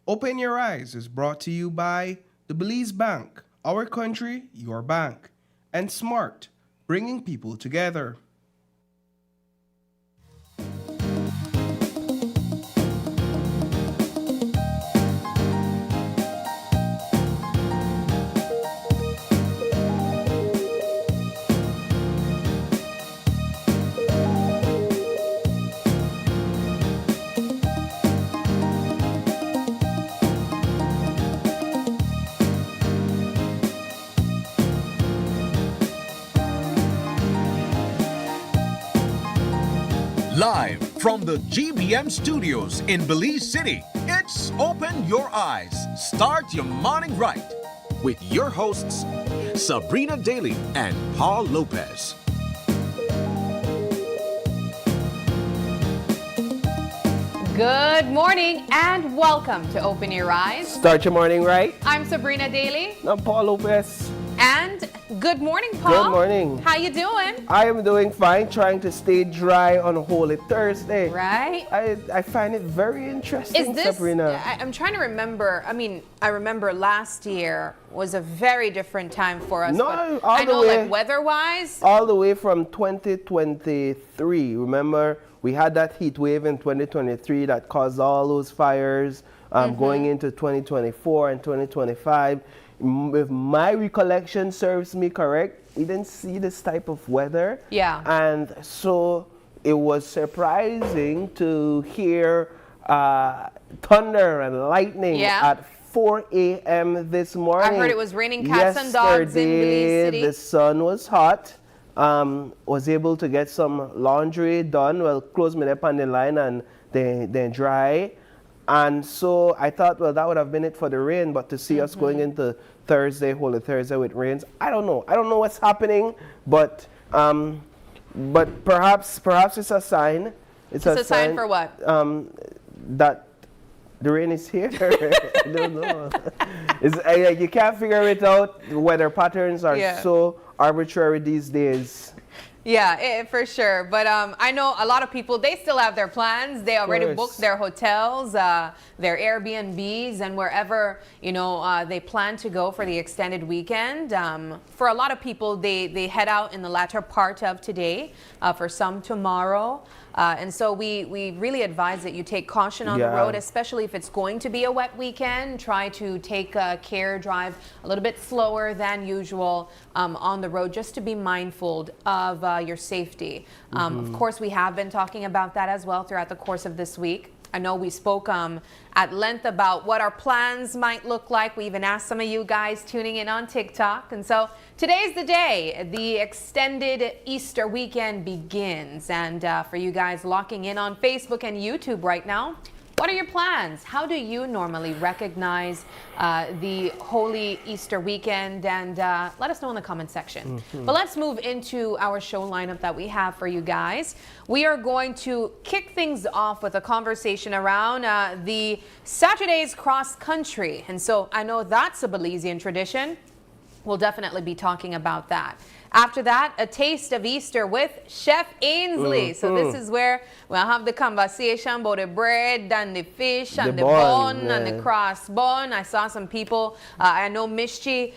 Open Your Eyes is brought to you by the Belize Bank, our country, your bank, and Smart, bringing people together. Live from the GBM studios in Belize City, it's Open Your Eyes. Start your morning right with your hosts, Sabrina Daly and Paul Lopez. Good morning and welcome to Open Your Eyes. Start your morning right. I'm Sabrina Daly. I'm Paul Lopez. And good morning, Paul. Good morning. How you doing? I am doing fine, trying to stay dry on Holy Thursday. Right. I find it very interesting, Sabrina. I'm trying to remember. I remember last year was a very different time for us. No, like weather-wise. All the way from 2023. Remember, we had that heat wave in 2023 that caused all those fires going into 2024 and 2025. If my recollection serves me correct, we didn't see this type of weather. Yeah. And so it was surprising to hear thunder and lightning at 4 a.m. this morning. I heard it was raining cats and dogs in Belize City. The sun was hot. Was able to get some laundry done. Well, close me up on the line and then dry. And so I thought, well, that would have been it for the rain, but to see us going into Thursday, Holy Thursday with rains, I don't know. I don't know what's happening, but perhaps it's a sign. It's a sign for what? That the rain is here. I don't know. You can't figure it out. The weather patterns are so arbitrary these days. Yeah, for sure. But I know a lot of people, they still have their plans. They already booked their hotels, their Airbnbs, and wherever, they plan to go for the extended weekend. For a lot of people, they head out in the latter part of today, for some tomorrow. And so we really advise that you take caution on the road, especially if it's going to be a wet weekend. Try to take care, drive a little bit slower than usual on the road, just to be mindful of your safety. Of course, we have been talking about that as well throughout the course of this week. I know we spoke at length about what our plans might look like. We even asked some of you guys tuning in on TikTok. And so today's the day. The extended Easter weekend begins. And for you guys locking in on Facebook and YouTube right now, what are your plans? How do you normally recognize the Holy Easter weekend? And let us know in the comment section. But let's move into our show lineup that we have for you guys. We are going to kick things off with a conversation around the Saturday's cross country. And so I know that's a Belizean tradition. We'll definitely be talking about that. After that, a taste of Easter with Chef Ainsley. So this is where we'll have the conversation about the bread and the fish and the bun and the cross bun. I saw some people, I know Mishchi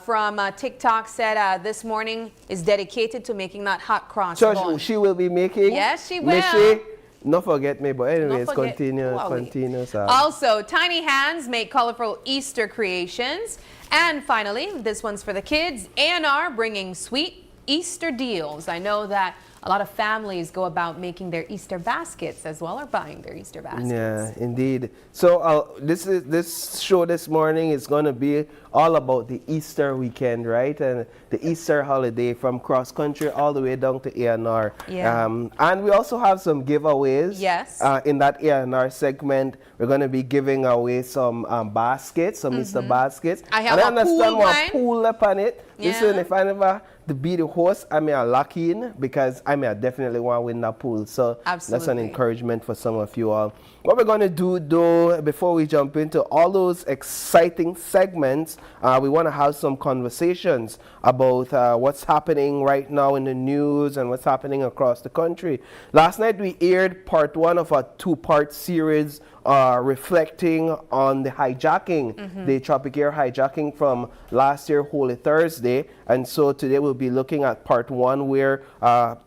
from TikTok said this morning is dedicated to making that hot cross bun. So she will be making? Yes, she will. Mishchi, not forget me, but anyways, continue. Also, Tiny Hands make colorful Easter creations. And finally, this one's for the kids. A&R bringing sweet Easter deals. I know that a lot of families go about making their Easter baskets as well, or buying their Easter baskets. Yeah, indeed. So this show this morning is going to be all about the Easter weekend, right? And the Easter holiday from cross country all the way down to A&R. Yeah. And we also have some giveaways. Yes. In that A&R segment, we're going to be giving away some baskets, some Easter baskets. I have a pool pool up on it. Yeah. Listen, if I never to be the host, I may lock in because I may definitely want to win that pool. So that's an Absolutely. encouragement for some of you all. What we're going to do, though, before we jump into all those exciting segments, we want to have some conversations about what's happening right now in the news and what's happening across the country. Last night we aired part 1 of a 2-part series reflecting on the hijacking, the Tropic Air hijacking from last year, Holy Thursday. And so today we'll be looking at part 1 where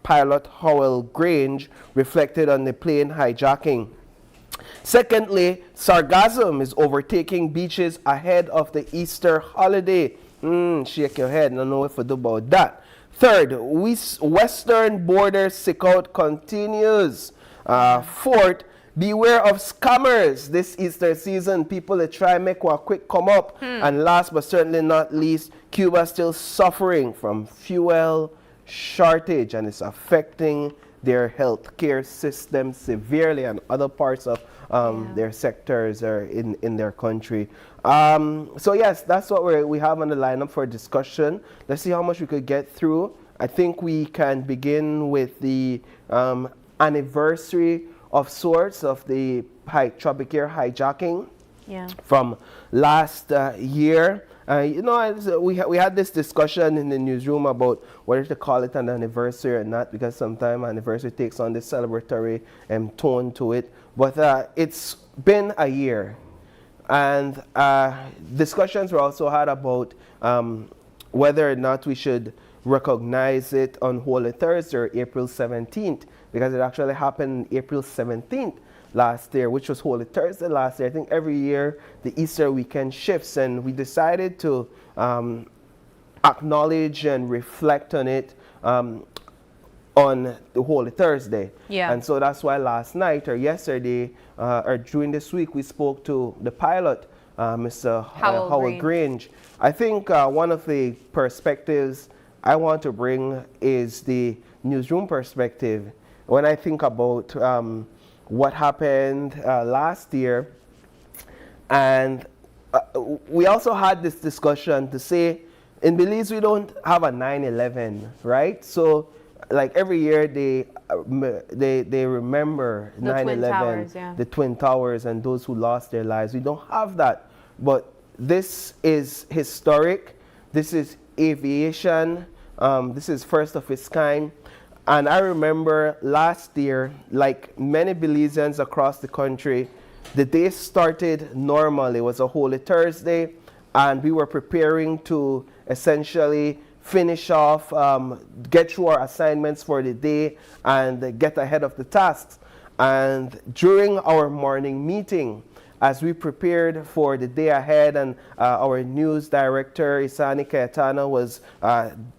pilot Howell Grange reflected on the plane hijacking. Secondly, sargassum is overtaking beaches ahead of the Easter holiday. Shake your head, I don't know what to do about that. Third, western border sick-out continues. Fourth, beware of scammers this Easter season. People that try and make a quick come up. And last but certainly not least, Cuba still suffering from fuel shortage, and it's affecting their healthcare system severely, and other parts of their sectors are in their country. So yes, that's what we have on the lineup for discussion. Let's see how much we could get through. I think we can begin with the anniversary of sorts of the Tropic Air hijacking from last year. We had this discussion in the newsroom about whether to call it an anniversary or not, because sometimes anniversary takes on this celebratory tone to it. But it's been a year, and discussions were also had about whether or not we should recognize it on Holy Thursday or April 17th, because it actually happened April 17th last year, which was Holy Thursday last year. I think every year the Easter weekend shifts, and we decided to acknowledge and reflect on it on the Holy Thursday. And so that's why last night or yesterday or during this week we spoke to the pilot, Mr. Howell Grange. I think one of the perspectives I want to bring is the newsroom perspective. When I think about what happened last year, and we also had this discussion to say in Belize we don't have a 9/11, right? So like every year they remember 9/11, the Twin Towers, and those who lost their lives. We don't have that, but this is historic. This is aviation. This is first of its kind. And I remember last year, like many Belizeans across the country, the day started normally. It was a Holy Thursday, and we were preparing to essentially finish off, get through our assignments for the day, and get ahead of the tasks. And during our morning meeting, as we prepared for the day ahead, and our news director, Isani Cayetano, was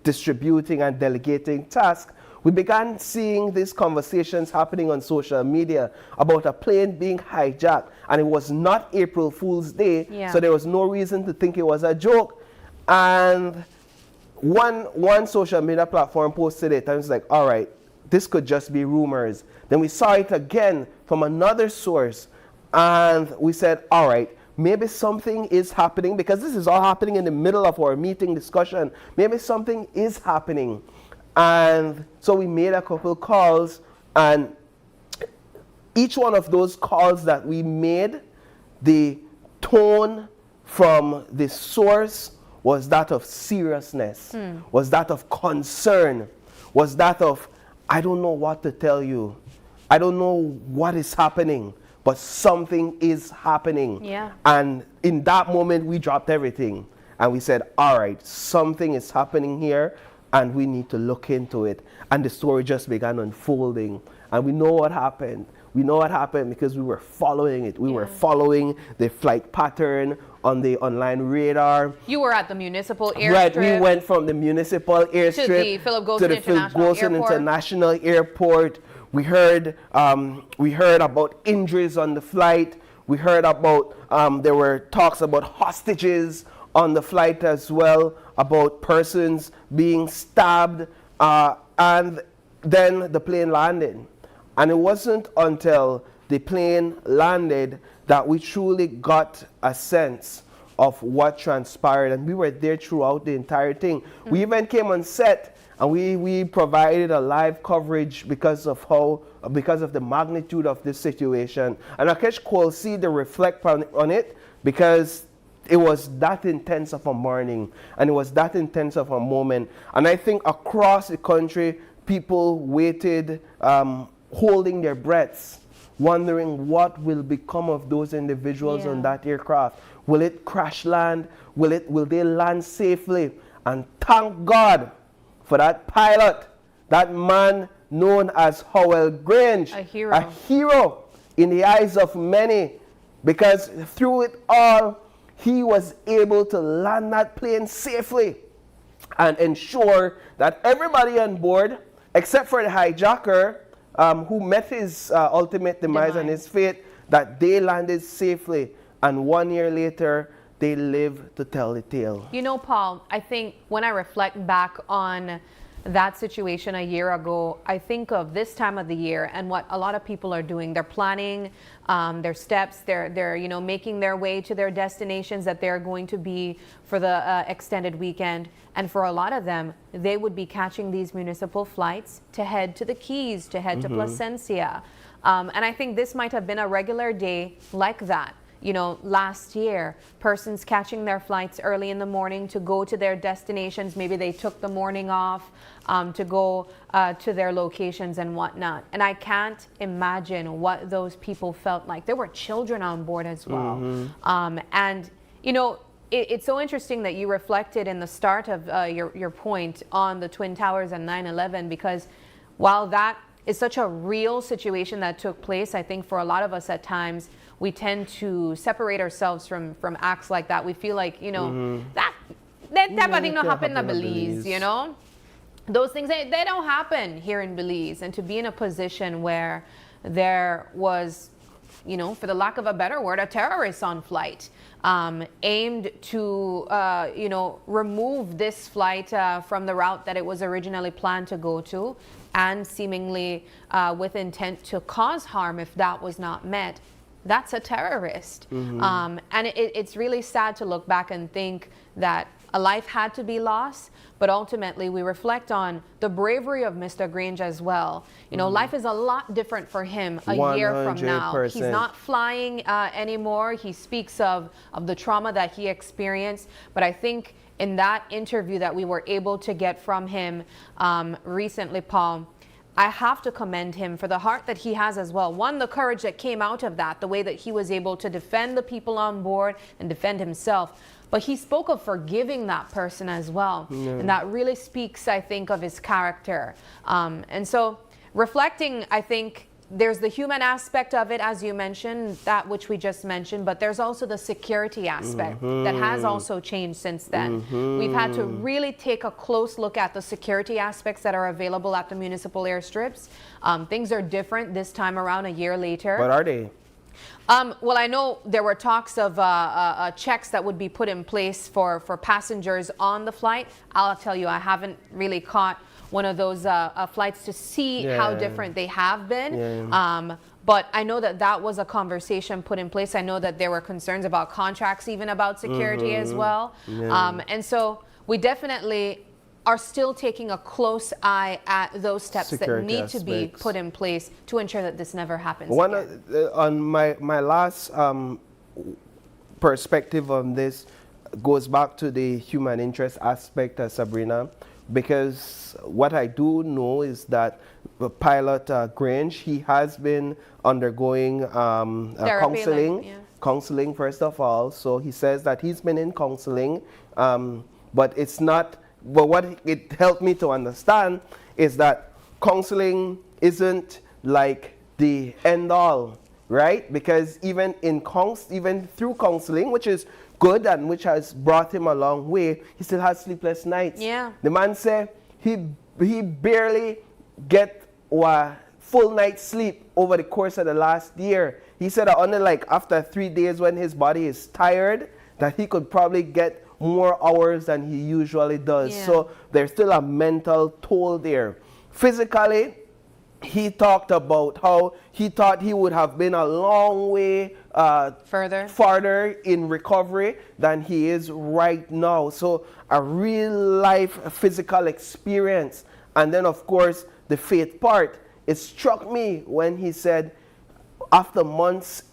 distributing and delegating tasks, we began seeing these conversations happening on social media about a plane being hijacked, and it was not April Fool's Day, so there was no reason to think it was a joke. And one social media platform posted it, and it's like, all right, this could just be rumors. Then we saw it again from another source, and we said, all right, maybe something is happening, because this is all happening in the middle of our meeting discussion. Maybe something is happening. And so we made a couple calls, and each one of those calls that we made, the tone from the source was that of seriousness, was that of concern, was that of, I don't know what to tell you. I don't know what is happening, but something is happening. And in that moment, we dropped everything. And we said, all right, something is happening here, and we need to look into it. And the story just began unfolding. And we know what happened. We know what happened because we were following it. We were following the flight pattern on the online radar. You were at the municipal airstrip. Right, we went from the municipal airstrip to the Philip Golson International Airport. We heard about injuries on the flight. We heard about, there were talks about hostages on the flight as well, about persons being stabbed, and then the plane landed. And it wasn't until the plane landed that we truly got a sense of what transpired, and we were there throughout the entire thing. We even came on set And we provided a live coverage because of the magnitude of this situation. And I catch Cole see the reflect on it because it was that intense of a morning and it was that intense of a moment. And I think across the country, people waited, holding their breaths, wondering what will become of those individuals on that aircraft. Will it crash land? Will they land safely? And thank God for that pilot, that man known as Howell Grange. A hero. A hero in the eyes of many, because through it all, he was able to land that plane safely and ensure that everybody on board, except for the hijacker, who met his ultimate demise and his fate, that they landed safely. And 1 year later, they live to tell the tale. You know, Paul, I think when I reflect back on that situation a year ago, I think of this time of the year and what a lot of people are doing. They're planning their steps. They're you know, making their way to their destinations that they're going to be for the extended weekend. And for a lot of them, they would be catching these municipal flights to head to the Keys, to head to Placencia. And I think this might have been a regular day like that. You know, last year, persons catching their flights early in the morning to go to their destinations. Maybe they took the morning off to go to their locations and whatnot. And I can't imagine what those people felt like. There were children on board as well. And, you know, it's so interesting that you reflected in the start of your point on the Twin Towers and 9/11, because while that is such a real situation that took place, I think for a lot of us at times, we tend to separate ourselves from acts like that. We feel like, you know, that type of thing don't happen in Belize, you know? Those things, they don't happen here in Belize. And to be in a position where there was, you know, for the lack of a better word, a terrorist on flight, aimed to, you know, remove this flight from the route that it was originally planned to go to, and seemingly with intent to cause harm if that was not met. That's a terrorist. And it's really sad to look back and think that a life had to be lost, but ultimately we reflect on the bravery of Mr. Grange as well. You know, life is a lot different for him a year from now. 100%. He's not flying anymore. He speaks of the trauma that he experienced, but I think in that interview that we were able to get from him recently, Paul, I have to commend him for the heart that he has as well. One, the courage that came out of that, the way that he was able to defend the people on board and defend himself. But he spoke of forgiving that person as well. And that really speaks, I think, of his character. And so reflecting, I think, there's the human aspect of it, as you mentioned, that which we just mentioned, but there's also the security aspect that has also changed since then. We've had to really take a close look at the security aspects that are available at the municipal airstrips. Things are different this time around a year later. What are they? Well, I know there were talks of checks that would be put in place for passengers on the flight. I'll tell you, I haven't really caught one of those flights to see how different they have been. But I know that that was a conversation put in place. I know that there were concerns about contracts, even about security as well. And so we definitely are still taking a close eye at those steps Security that need to be aspects. put in place to ensure that this never happens One again. on my last perspective on this goes back to the human interest aspect, Sabrina, because what I do know is that the pilot Grange, he has been undergoing Therapy, counseling first of all. So he says that he's been in counseling, but it's not. But what it helped me to understand is that counseling isn't like the end all, right? Because even through counseling, which is good and which has brought him a long way, he still has sleepless nights. Yeah. The man said he barely get a full night's sleep over the course of the last year. He said that only like after 3 days when his body is tired, that he could probably get more hours than he usually does. So there's still a mental toll there. Physically, he talked about how he thought he would have been a long way farther in recovery than he is right now. So a real life physical experience. And then of course the faith part. It struck me when he said after months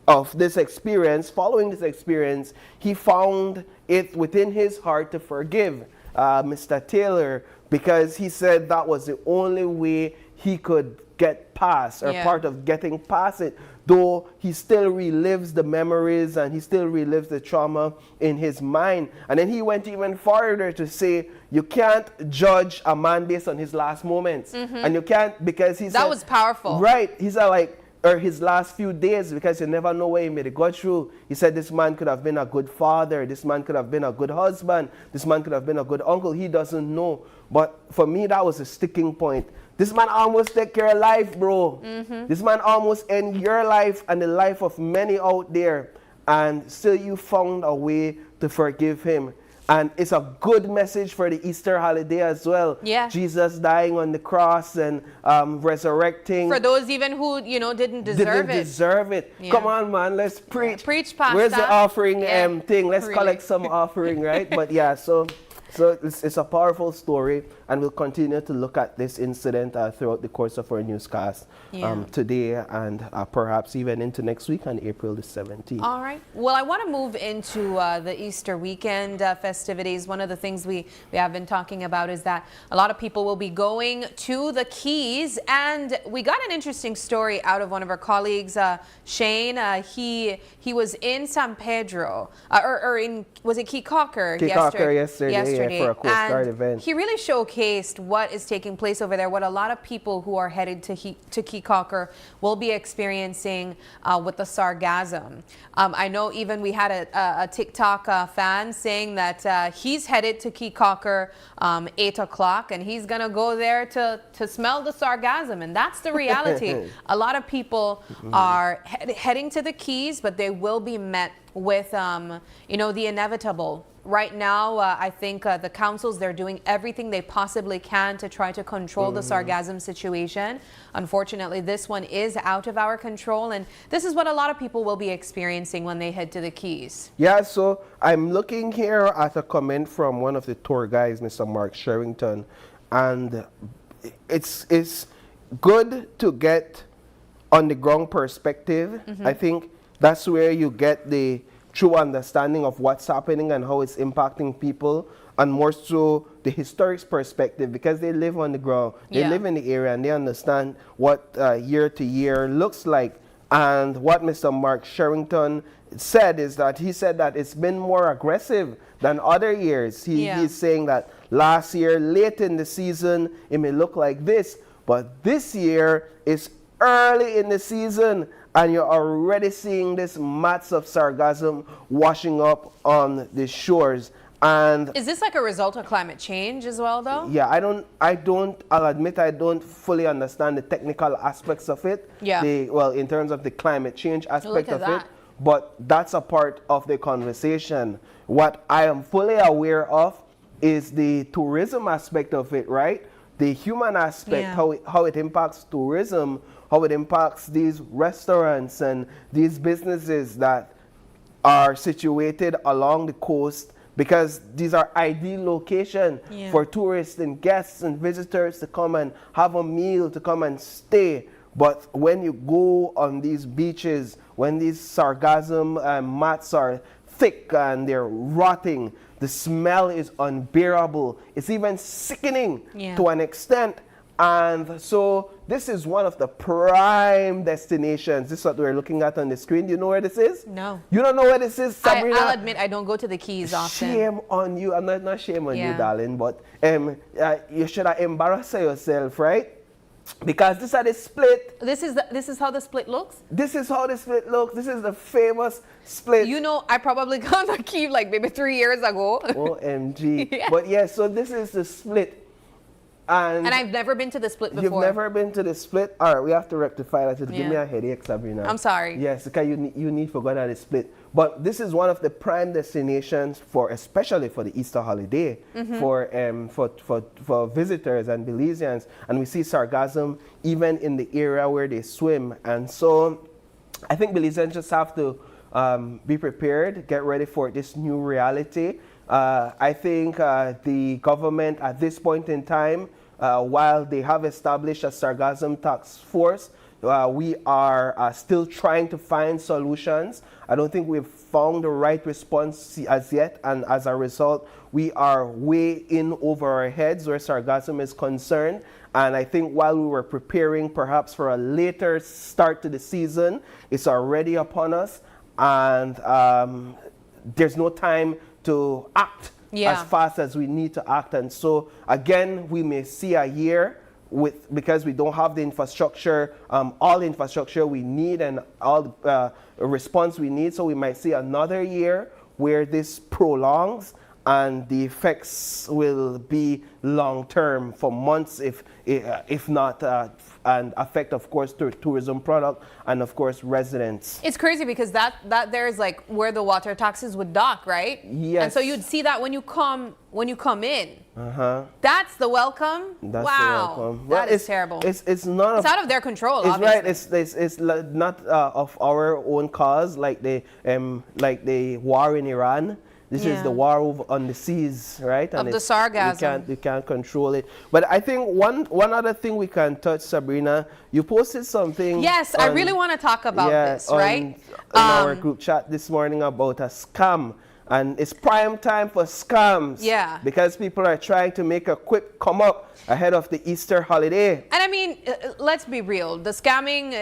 of this experience, following this experience, he found it within his heart to forgive Mr. Taylor, because he said that was the only way he could get past, or part of getting past it, though he still relives the memories and he still relives the trauma in his mind. And then he went even farther to say, you can't judge a man based on his last moments. And you can't, because he said... That was powerful. Right. He said, like, or his last few days, because you never know where he may go through. He said this man could have been a good father, this man could have been a good husband, this man could have been a good uncle. He doesn't know. But for me, that was a sticking point. This man almost take your life, bro. This man almost end your life and the life of many out there, and still you found a way to forgive him. And it's a good message for the Easter holiday as well. Yeah. Jesus dying on the cross and resurrecting. For those even who, didn't deserve it. Yeah. Come on, man, let's preach. Preach, Pastor. Where's the offering thing? Let's Really. collect some offering, right? But yeah, so it's a powerful story, and we'll continue to look at this incident throughout the course of our newscast today, and perhaps even into next week on April the 17th. All right. Well, I want to move into the Easter weekend festivities. One of the things we have been talking about is that a lot of people will be going to the Keys, and we got an interesting story out of one of our colleagues, Shane. He was in San Pedro, was it Key Cocker? Yesterday. For a Coast Guard event. He really showcased what is taking place over there, what a lot of people who are headed to Key Cocker will be experiencing with the sargassum. I know even we had a TikTok fan saying that he's headed to Key Cocker 8 o'clock, and he's going to go there to smell the sargassum, and that's the reality. A lot of people are heading to the Keys, but they will be met with, the inevitable. Right now, I think the councils, they're doing everything they possibly can to try to control the sargassum situation. Unfortunately, this one is out of our control, and this is what a lot of people will be experiencing when they head to the Keys. Yeah, so I'm looking here at a comment from one of the tour guides, Mr. Mark Sherrington, and it's good to get on the ground perspective. I think that's where you get the true understanding of what's happening and how it's impacting people, and more so the historic perspective, because they live on the ground, they live in the area, and they understand what year to year looks like. And what Mr. Mark Sherrington said is that he said that it's been more aggressive than other years. He's saying that last year, late in the season, it may look like this, but this year is early in the season, and you're already seeing this mats of sargassum washing up on the shores. And is this like a result of climate change as well, though? Yeah, I'll admit I don't fully understand the technical aspects of it. Yeah. In terms of the climate change aspect of it, but that's a part of the conversation. What I am fully aware of is the tourism aspect of it, right? The human aspect, how it impacts tourism, how it impacts these restaurants and these businesses that are situated along the coast, because these are ideal locations for tourists and guests and visitors to come and have a meal, to come and stay. But when you go on these beaches, when these sargassum mats are thick and they're rotting, the smell is unbearable. It's even sickening to an extent. And so this is one of the prime destinations. This is what we're looking at on the screen. Do you know where this is? No. You don't know where this is, Sabrina? I'll admit I don't go to the Keys often. Shame on you. I'm not shame on you, darling, but you should have embarrassed yourself, right? Because this is the split. This is how the split looks? This is how the split looks. This is the famous split. You know, I probably got the key like maybe 3 years ago. OMG. But yeah, so this is the split. And I've never been to the Split before. You've never been to the Split? All right, we have to rectify that. It'll give me Yeah. a headache, Sabrina. I'm sorry. Yes, because you need to go to the Split. But this is one of the prime destinations for, especially for the Easter holiday, for visitors and Belizeans. And we see sargassum even in the area where they swim. And so I think Belizeans just have to be prepared, get ready for this new reality. I think the government at this point in time, while they have established a sargassum task force, we are still trying to find solutions. I don't think we've found the right response as yet, and as a result, we are way in over our heads where sargassum is concerned. And I think while we were preparing perhaps for a later start to the season, it's already upon us, and there's no time to act as fast as we need to act. And so again, we may see a year because we don't have the infrastructure, all the infrastructure we need and all the response we need. So we might see another year where this prolongs, and the effects will be long term for months, if not, and affect, of course, tourism product and, of course, residents. It's crazy because that there is like where the water taxis would dock, right? Yes. And so you'd see that when you come in. That's the welcome. That's wow. the welcome. That is terrible. It's not. It's out of their control. It's obviously. right. It's not of our own cause, like the war in Iran. This is the war on the seas, right? And of the sargassum. We can't control it. But I think one other thing we can touch, Sabrina, you posted something. Yes, I really want to talk about this, right? In our group chat this morning about a scam. And it's prime time for scams. Yeah. Because people are trying to make a quick come up ahead of the Easter holiday. And I mean, let's be real. The scamming,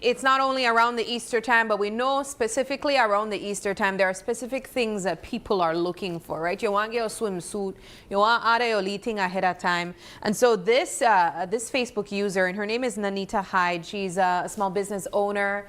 it's not only around the Easter time, but we know specifically around the Easter time, there are specific things that people are looking for, right? You want your swimsuit, you want out of your eating ahead of time. And so this Facebook user, and her name is Nanita Hyde, she's a small business owner.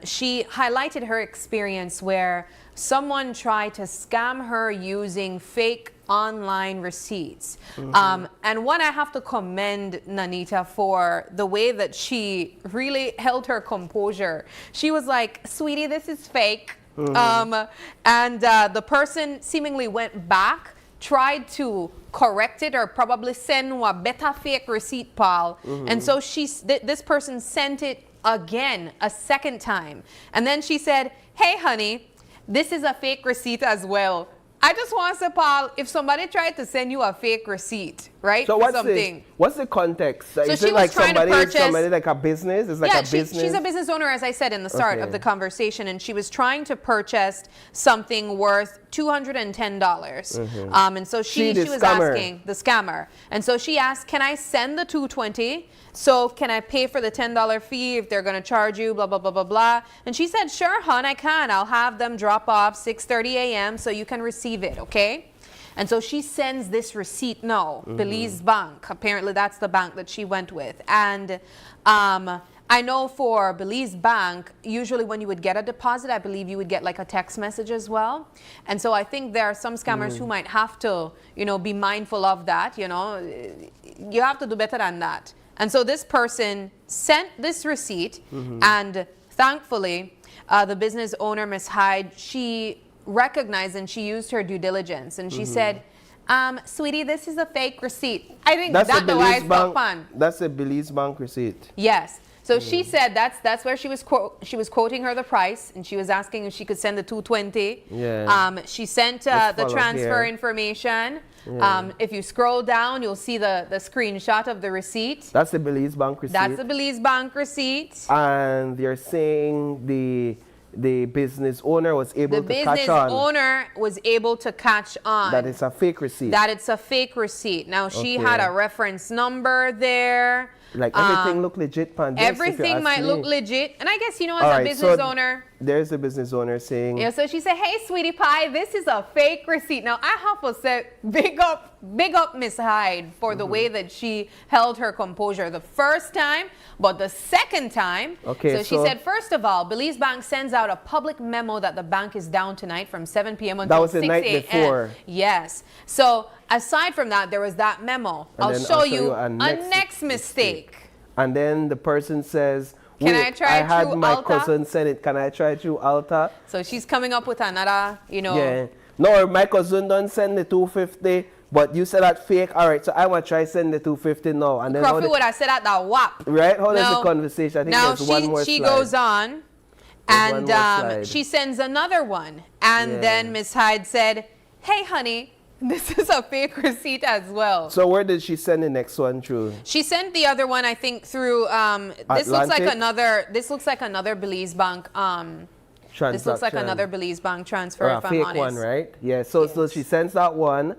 She highlighted her experience where someone tried to scam her using fake online receipts. And one, I have to commend Nanita for the way that she really held her composure. She was like, sweetie, this is fake. And the person seemingly went back, tried to correct it or probably send a better fake receipt, Paul. And so this person sent it again, a second time. And then she said, hey, honey, this is a fake receipt as well. I just want to say, Paul, if somebody tried to send you a fake receipt, right? So what's the context? So is it like somebody like a business? It's like a business? She's a business owner, as I said in the start of the conversation, and she was trying to purchase something worth $210. And so she was asking, the scammer, and so she asked, can I send the $220? So can I pay for the $10 fee if they're going to charge you, blah, blah, blah, blah, blah. And she said, sure, hon, I can. I'll have them drop off 6:30 a.m. so you can receive it, okay? And so she sends this receipt now, Belize Bank. Apparently that's the bank that she went with. And I know for Belize Bank, usually when you would get a deposit, I believe you would get like a text message as well. And so I think there are some scammers who might have to, be mindful of that, You have to do better than that. And so this person sent this receipt, and thankfully, the business owner, Ms. Hyde, she recognized and she used her due diligence, and she said, sweetie, this is a fake receipt. I think that's the wise fun. That's a Belize Bank receipt. Yes. So she said that's where she was quoting her the price, and she was asking if she could send the $220. Yeah. She sent the transfer information. Yeah. If you scroll down, you'll see the screenshot of the receipt. That's the Belize Bank receipt. That's the Belize Bank receipt. And they're saying the business owner was able to catch on. The business owner was able to catch on. That it's a fake receipt. That it's a fake receipt. Now, she had a reference number there. Like everything looked legit, Pandis. Everything might look legit. And I guess, as a business owner. There's a business owner saying. Yeah, so she said, hey, sweetie pie, this is a fake receipt. Now, I have to say, big up Miss Hyde for the way that she held her composure the first time, but the second time. So she said, first of all, Belize Bank sends out a public memo that the bank is down tonight from 7 p.m. until 6 a.m. That was the night before. Yes. So aside from that, there was that memo. And I'll then show I'll you a next mistake. And then the person says, Can wait, I try had through my Alta? cousin send it. Can I try through Alta? So she's coming up with another, Yeah. No, my cousin don't send the 250, but you said that fake. All right, so I want to try send the 250 now. And then Crawford would have said that WAP. right? How does Now- the conversation? I think Now there's one more she slide. goes on, There's one and more slide. she sends another one. And Yeah. then Miss Hyde said, "Hey, honey, this is a fake receipt as well." So where did she send the next one through? She sent the other one, I think, through. This looks like Atlantic? another. This looks like another Belize Bank. This looks like Transaction. another Belize Bank transfer. Or a if I'm fake honest. one, right? Yeah. So Yes. she sends that one,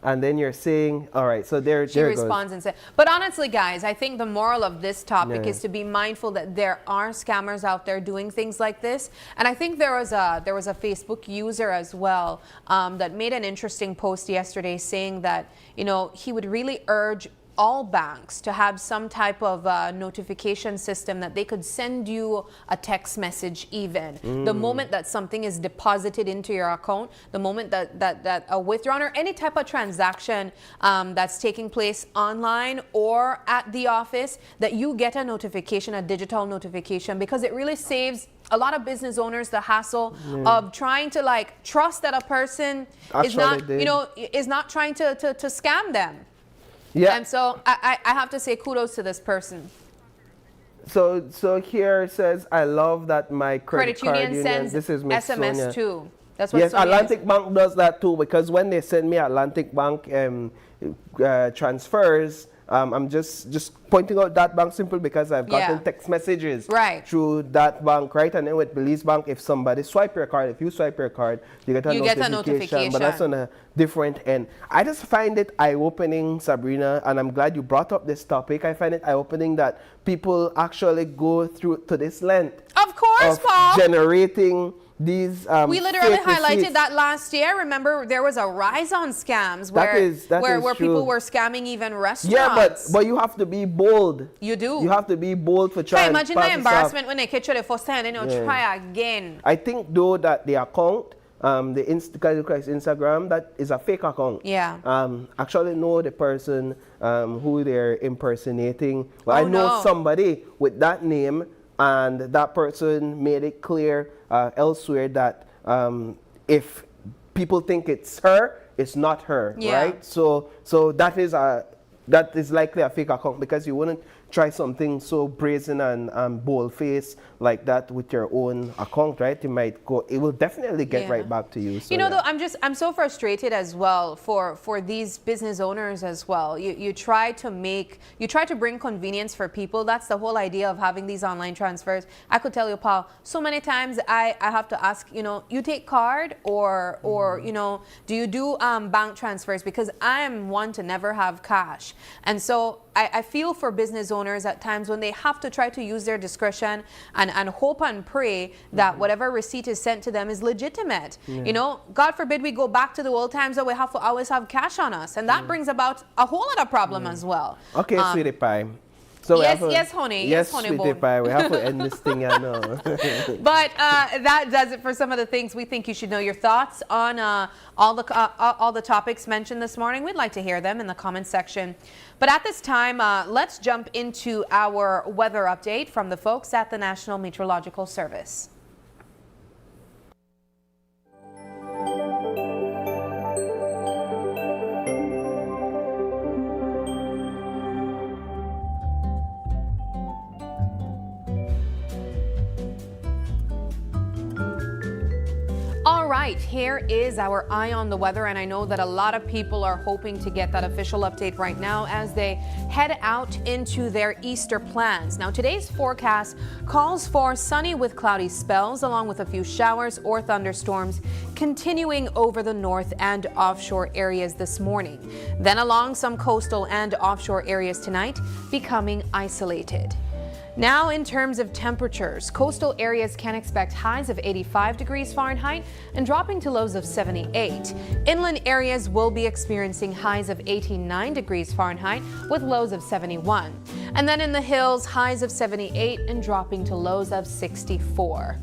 and then you're saying, all right. So there She it goes. responds and says, but honestly, guys, I think the moral of this topic Yeah. is to be mindful that there are scammers out there doing things like this. And I think there was a Facebook user as well that made an interesting post yesterday saying that, he would really urge all banks to have some type of notification system that they could send you a text message even. The moment that something is deposited into your account, the moment that a withdrawal or any type of transaction that's taking place online or at the office, that you get a notification, a digital notification, because it really saves a lot of business owners the hassle of trying to trust that a person is not, is not trying to scam them. Yeah. And so I have to say kudos to this person. So here it says, I love that my credit card union sends This is Miss SMS Sonia. too. That's what Yes, Sonia Atlantic Bank does that too, because when they send me Atlantic Bank transfers, I'm just pointing out that bank simple because I've gotten Yeah. text messages Right. through that bank, right? And then with Belize Bank, if somebody swipe your card, if you swipe your card, you get a notification. But that's on a different end. I just find it eye-opening, Sabrina, and I'm glad you brought up this topic. I find it eye-opening that people actually go through to this length Of course, of Paul. generating these We literally fake highlighted receipts. that last year. Remember, there was a rise on scams That where is where people true. were scamming even restaurants. Yeah, but you have to be bold. You do. You have to be bold for Try trying. imagine the embarrassment when they catch you the first time and Yeah. try again. I think though that the account, the Instagram, that is a fake account. Yeah. Actually know the person who they're impersonating. Well, Oh, I know no. somebody with that name, and that person made it clear elsewhere that if people think it's her, it's not her, Yeah. right? So that is likely a fake account, because you wouldn't try something so brazen and bold-faced like that with your own account, right? It will definitely get Yeah. right back to you. So, Though I'm so frustrated as well for these business owners as well. You try to bring convenience for people. That's the whole idea of having these online transfers. I could tell you, Paul, so many times I have to ask, you take card or do you do bank transfers? Because I am one to never have cash. And so I feel for business owners at times when they have to try to use their discretion and hope and pray that whatever receipt is sent to them is legitimate. God forbid we go back to the old times that we have to always have cash on us, and that brings about a whole other problem as well. Okay, sweetie pie. So we Yes, have to- yes, honey. Yes, Yes, honey sweetie bone. pie. We have to end this thing, I know. But that does it for some of the things we think you should know. Your thoughts on all the topics mentioned this morning, we'd like to hear them in the comments section. But at this time, let's jump into our weather update from the folks at the National Meteorological Service. All right, here is our eye on the weather, and I know that a lot of people are hoping to get that official update right now as they head out into their Easter plans. Now, today's forecast calls for sunny with cloudy spells, along with a few showers or thunderstorms continuing over the north and offshore areas this morning. Then along some coastal and offshore areas tonight, becoming isolated. Now, in terms of temperatures, coastal areas can expect highs of 85 degrees Fahrenheit and dropping to lows of 78. Inland areas will be experiencing highs of 89 degrees Fahrenheit with lows of 71. And then in the hills, highs of 78 and dropping to lows of 64.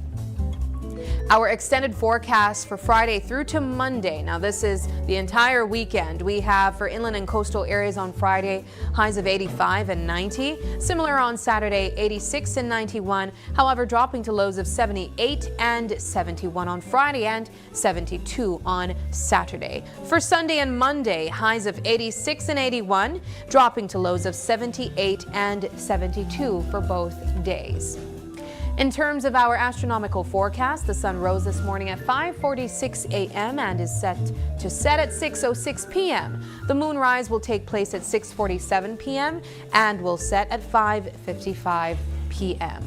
Our extended forecast for Friday through to Monday. Now, this is the entire weekend. We have for inland and coastal areas on Friday, highs of 85 and 90. Similar on Saturday, 86 and 91. However, dropping to lows of 78 and 71 on Friday and 72 on Saturday. For Sunday and Monday, highs of 86 and 81, dropping to lows of 78 and 72 for both days. In terms of our astronomical forecast, the sun rose this morning at 5:46 a.m. and is set to set at 6:06 p.m. The moonrise will take place at 6:47 p.m. and will set at 5:55 p.m.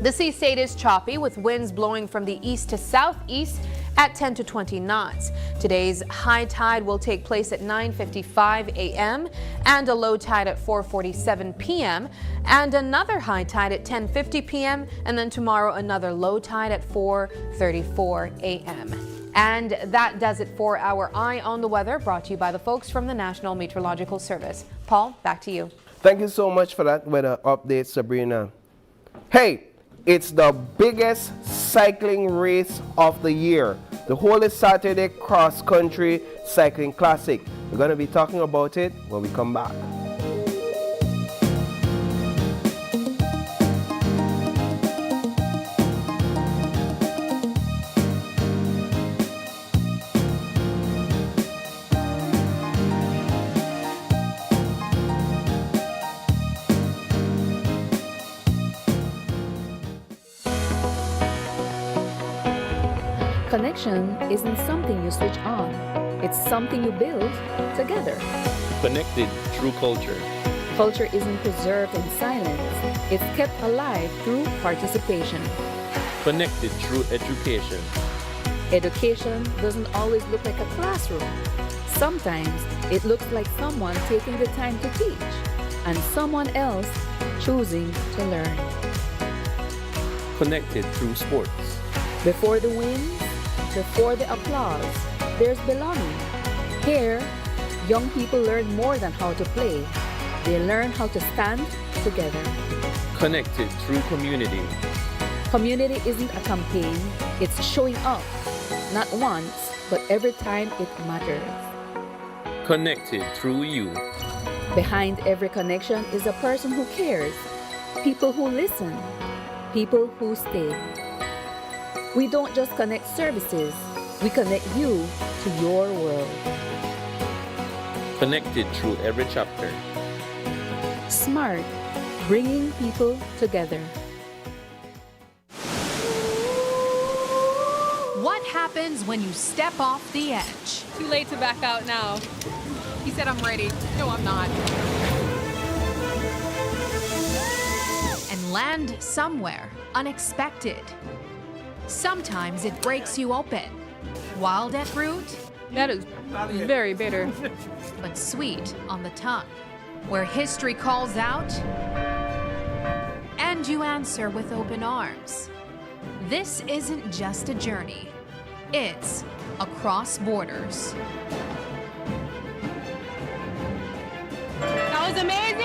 The sea state is choppy with winds blowing from the east to southeast at 10 to 20 knots. Today's high tide will take place at 9:55 a.m. and a low tide at 4:47 p.m. and another high tide at 10:50 p.m. and then tomorrow another low tide at 4:34 a.m. And that does it for our Eye on the Weather, brought to you by the folks from the National Meteorological Service. Paul, back to you. Thank you so much for that weather update, Sabrina. Hey, it's the biggest cycling race of the year, the Holy Saturday Cross Country Cycling Classic. We're going to be talking about it when we come back. Connection isn't something you switch on. It's something you build together. Connected through culture. Culture isn't preserved in silence. It's kept alive through participation. Connected through education. Education doesn't always look like a classroom. Sometimes it looks like someone taking the time to teach and someone else choosing to learn. Connected through sports. Before the wins, before the applause, there's belonging. Here, young people learn more than how to play. They learn how to stand together. Connected through community. Community isn't a campaign, it's showing up. Not once, but every time it matters. Connected through you. Behind every connection is a person who cares. People who listen. People who stay. We don't just connect services, we connect you to your world. Connected through every chapter. Smart, bringing people together. What happens when you step off the edge? Too late to back out now. He said I'm ready. No, I'm not. And land somewhere unexpected. Sometimes it breaks you open. Wild at root, That is very bitter. but sweet on the tongue. Where history calls out, and you answer with open arms. This isn't just a journey. It's across borders. That was amazing!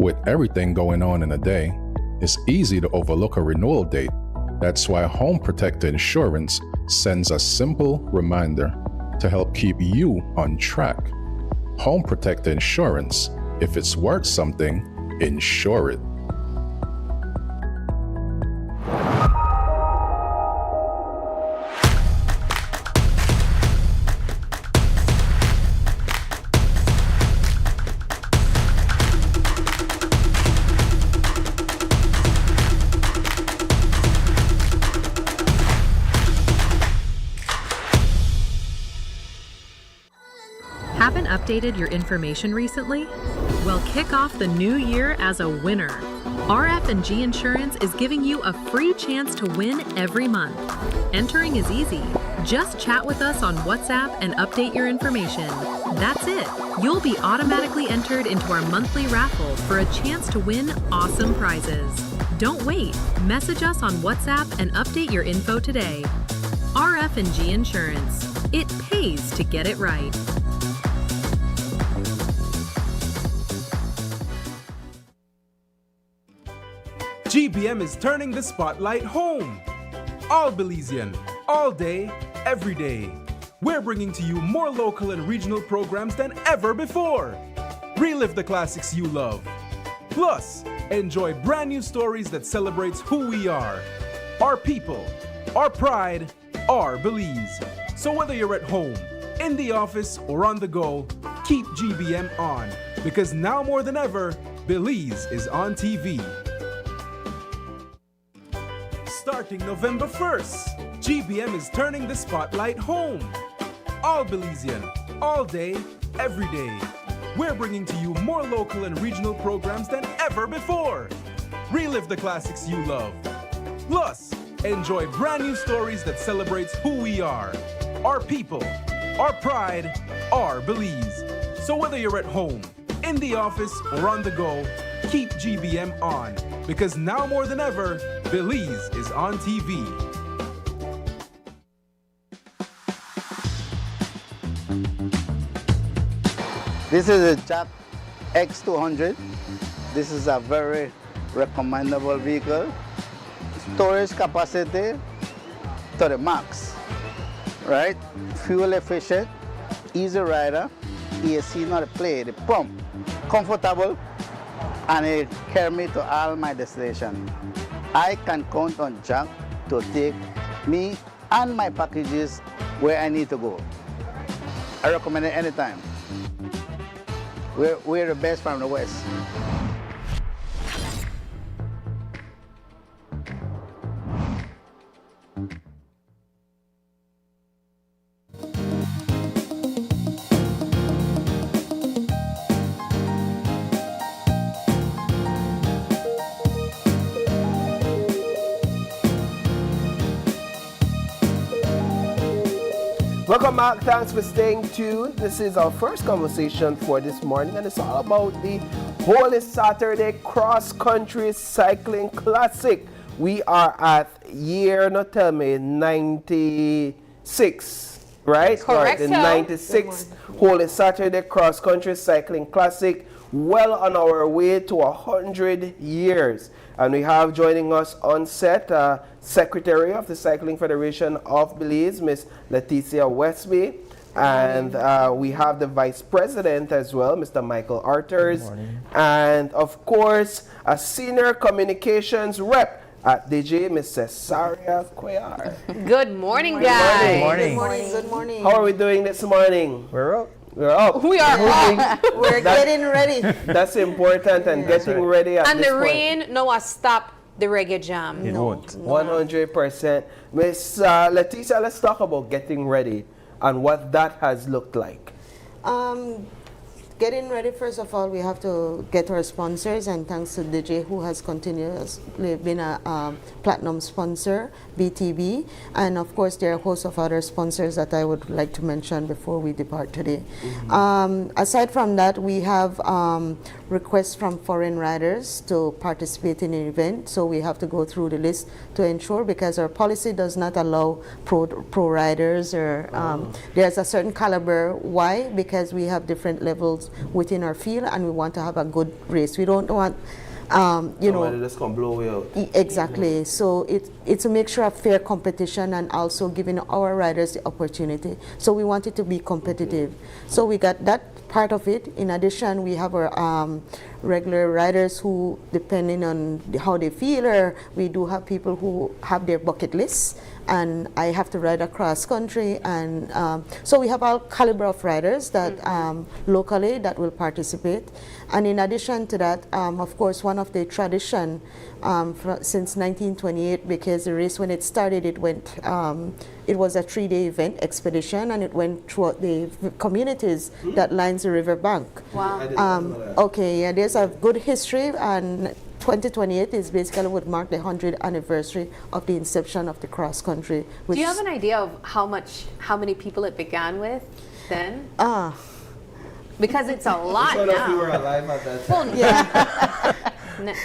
With everything going on in a day, it's easy to overlook a renewal date. That's why Home Protector Insurance sends a simple reminder to help keep you on track. Home Protector Insurance, if it's worth something, insure it. updated your information recently? Well, kick off the new year as a winner. RF&G Insurance is giving you a free chance to win every month. Entering is easy. Just chat with us on WhatsApp and update your information. That's it. You'll be automatically entered into our monthly raffle for a chance to win awesome prizes. Don't wait. Message us on WhatsApp and update your info today. RF&G Insurance. It pays to get it right. GBM is turning the spotlight home. All Belizean, all day, every day. We're bringing to you more local and regional programs than ever before. Relive the classics you love. Plus, enjoy brand new stories that celebrates who we are, our people, our pride, our Belize. So whether you're at home, in the office, or on the go, keep GBM on, because now more than ever, Belize is on TV. Starting November 1st, GBM is turning the spotlight home. All Belizean, all day, every day. We're bringing to you more local and regional programs than ever before. Relive the classics you love. Plus, enjoy brand new stories that celebrates who we are, our people, our pride, our Belize. So whether you're at home, in the office, or on the go, keep GBM on, because now more than ever, Belize is on TV. This is a Jack X200. This is a very recommendable vehicle. Storage capacity to the max, right? Fuel efficient, easy rider, AC not a play, the pump, comfortable, and it carry me to all my destination. I can count on Jack to take me and my packages where I need to go. I recommend it anytime. We're the best from the West. Welcome back. Thanks for staying tuned. This is our first conversation for this morning, and it's all about the Holy Saturday Cross Country Cycling Classic. We are at year, not tell me, 96, right? Correct. The 96th Holy Saturday Cross Country Cycling Classic. Well on our way to 100 years. And we have joining us on set, Secretary of the Cycling Federation of Belize, Miss Leticia Westby. And we have the Vice President as well, Mr. Michael Arters. And of course, a Senior Communications Rep at DJ, Miss Cesaria Cuellar. Good morning, guys. Good morning. Good morning. Good morning. How are we doing this morning? We're up. We're up. We are up. We're getting ready. That's important, and getting ready at And this the point. rain, no, stop the reggae jam. It won't. 100%. Miss Leticia, let's talk about getting ready and what that has looked like. Getting ready, first of all, we have to get our sponsors, and thanks to DJ, who has continuously been a platinum sponsor, BTB, and of course there are a host of other sponsors that I would like to mention before we depart today. Aside from that, we have requests from foreign riders to participate in an event, so we have to go through the list to ensure, because our policy does not allow pro riders, or there's a certain caliber. Why? Because we have different levels within our field, and we want to have a good race. We don't want Somebody just can blow you out. Exactly. So it's a mixture of fair competition and also giving our riders the opportunity. So we want it to be competitive. So we got that part of it. In addition, we have our regular riders who, depending on how they feel, or we do have people who have their bucket lists, and I have to ride across country, and so we have all caliber of riders that locally that will participate. And in addition to that, of course, one of the tradition since 1928, because the race, when it started, it went, it was a 3-day event expedition, and it went throughout the communities that lines the river bank. Wow. Okay, yeah, there's a good history, and 2028 is basically would mark the 100th anniversary of the inception of the cross country. Do you have an idea of how many people it began with then? Because it's a lot now. If you were alive at that time. Well, yeah.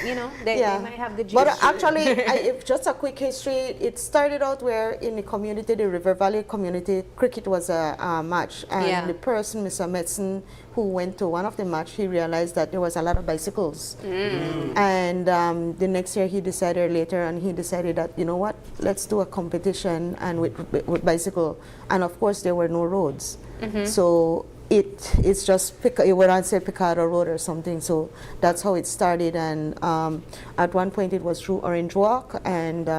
You know, they might have the But actually, if just a quick history, it started out where in the community, the River Valley community, cricket was a match. And the person, Mr. Metzen, who went to one of the match, he realized that there was a lot of bicycles. And the next year he decided that, you know what, let's do a competition and with bicycle. And of course, there were no roads. So it's just when I say Picardo Road or something, so that's how it started. And at one point it was through Orange Walk, and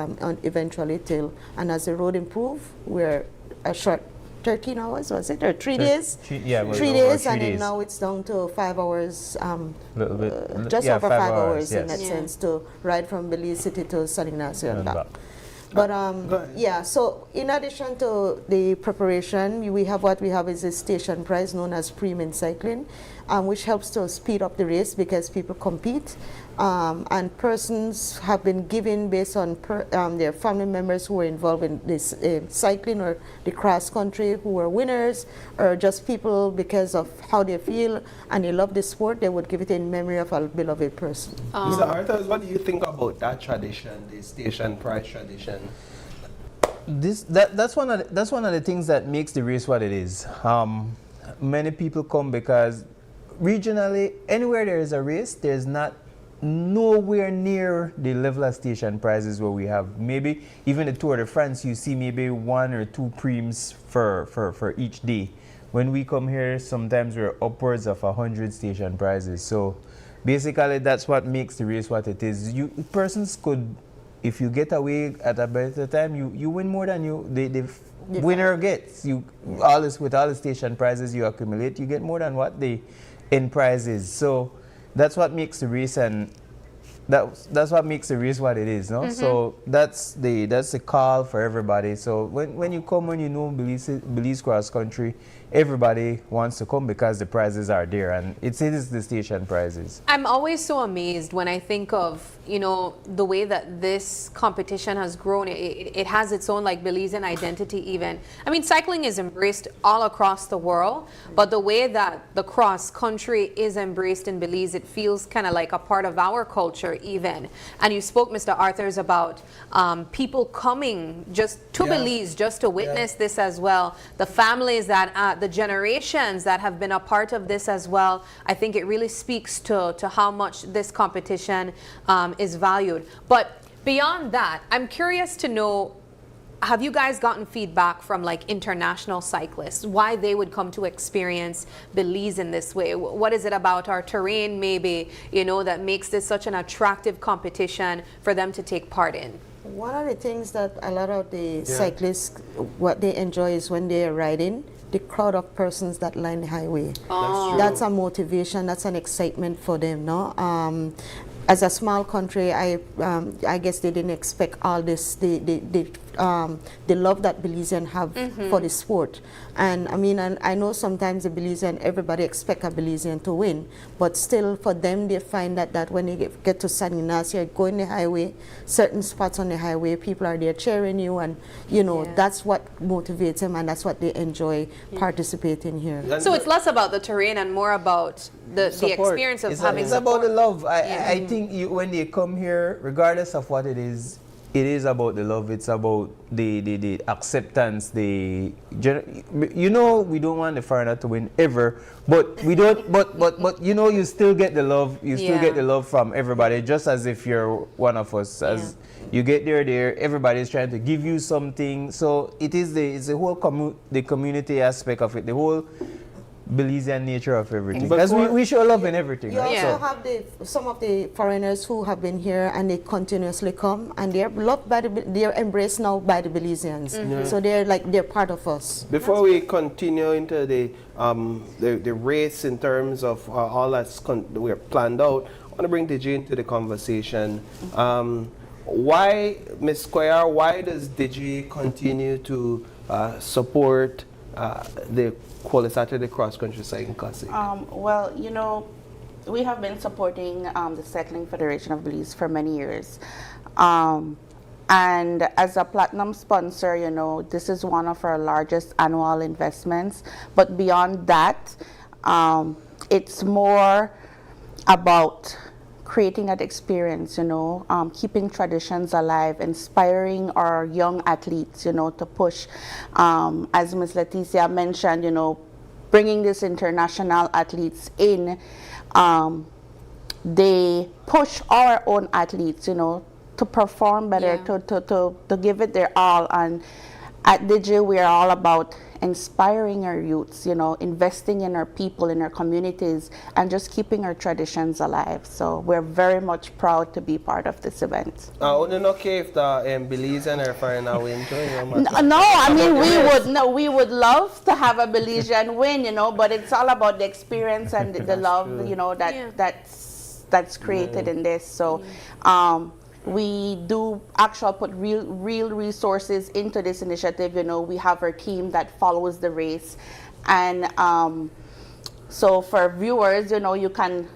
eventually till, and as the road improved, we're a short 13 hours, was it, or 3 days? 3 days, 3 days, and then now it's down to 5 hours, little bit, just over 5 hours in that yes. sense, to ride from Belize City to San Ignacio and back. But yeah, so in addition to the preparation, we have what we have is a station prize known as Premium Cycling, which helps to speed up the race because people compete, and persons have been given based on their family members who were involved in this cycling or the cross country, who were winners, or just people because of how they feel and they love the sport, they would give it in memory of a beloved person. Mr. Arthur, what do you think about that tradition, the station prize tradition? That's one of the things that makes the race what it is. Many people come because regionally, anywhere there is a race, there's nowhere near the level of station prizes where we have. Maybe even the Tour de France, you see maybe 1 or 2 primes for each day. When we come here, sometimes we're upwards of 100 station prizes. So basically, that's what makes the race what it is. Persons could, if you get away at a better time, you win more than the winner gets. With all the station prizes you accumulate, you get more than what the end prize is. So that's what makes the race, and that's what makes the race what it is, no? So that's the call for everybody. So when you come, when you know Belize cross country, everybody wants to come because the prizes are there, and it is the station prizes. I'm always so amazed when I think of, you know, the way that this competition has grown. It has its own, like, Belizean identity even. I mean, cycling is embraced all across the world, but the way that the cross country is embraced in Belize, it feels kind of like a part of our culture even. And you spoke, Mr. Arthurs, about people coming just to Belize just to witness this as well. The families that the generations that have been a part of this as well. I think it really speaks to how much this competition is valued. But beyond that, I'm curious to know, have you guys gotten feedback from, like, international cyclists, why they would come to experience Belize in this way? What is it about our terrain maybe, you know, that makes this such an attractive competition for them to take part in? One of the things that a lot of the cyclists, what they enjoy is when they are riding, the crowd of persons that line the highway. That's a motivation, that's an excitement for them, no? As a small country, I guess they didn't expect all this, the love that Belizean have for the sport. And I mean, I know sometimes the Belizean, everybody expect a Belizean to win, but still for them, they find that when they get to San Ignacio, go in the highway, certain spots on the highway, people are there cheering you, and you know, that's what motivates them, and that's what they enjoy participating here. So it's less about the terrain and more about the experience of having It's about the love. I think when they come here, regardless of what it is about the love. It's about the acceptance. You know, we don't want the foreigner to win ever, but we don't. But you know, you still get the love. You still get the love from everybody, just as if you're one of us. As you get there, everybody's trying to give you something. So it's the whole the community aspect of it. Belizean nature of everything. But Because for- we show love in everything, You right? also have some of the foreigners who have been here and they continuously come and they're loved by they're embraced now by the Belizeans. So they're part of us. Before we continue into the race in terms of all that's we're planned out, I want to bring Digi into the conversation. Why, Ms. Squire, why does Digi continue to support the Quali Saturday Cross Country Cycling Classic? Well, you know, we have been supporting the Cycling Federation of Belize for many years. And as a platinum sponsor, you know, this is one of our largest annual investments. But beyond that, it's more about creating that experience, you know, keeping traditions alive, inspiring our young athletes, you know, to push. As Ms. Leticia mentioned, you know, bringing these international athletes in, they push our own athletes, you know, to perform better, to give it their all. And at Digi, we are all about inspiring our youths, you know, investing in our people, in our communities, and just keeping our traditions alive. So we're very much proud to be part of this event. I don't know if the Belize and our foreigner will enjoy. No, I mean we would love to have a Belizean win, you know, but it's all about the experience and the love, you know, that's created in this. So we do actually put real resources into this initiative. You know, we have our team that follows the race, and so for viewers, you know, you can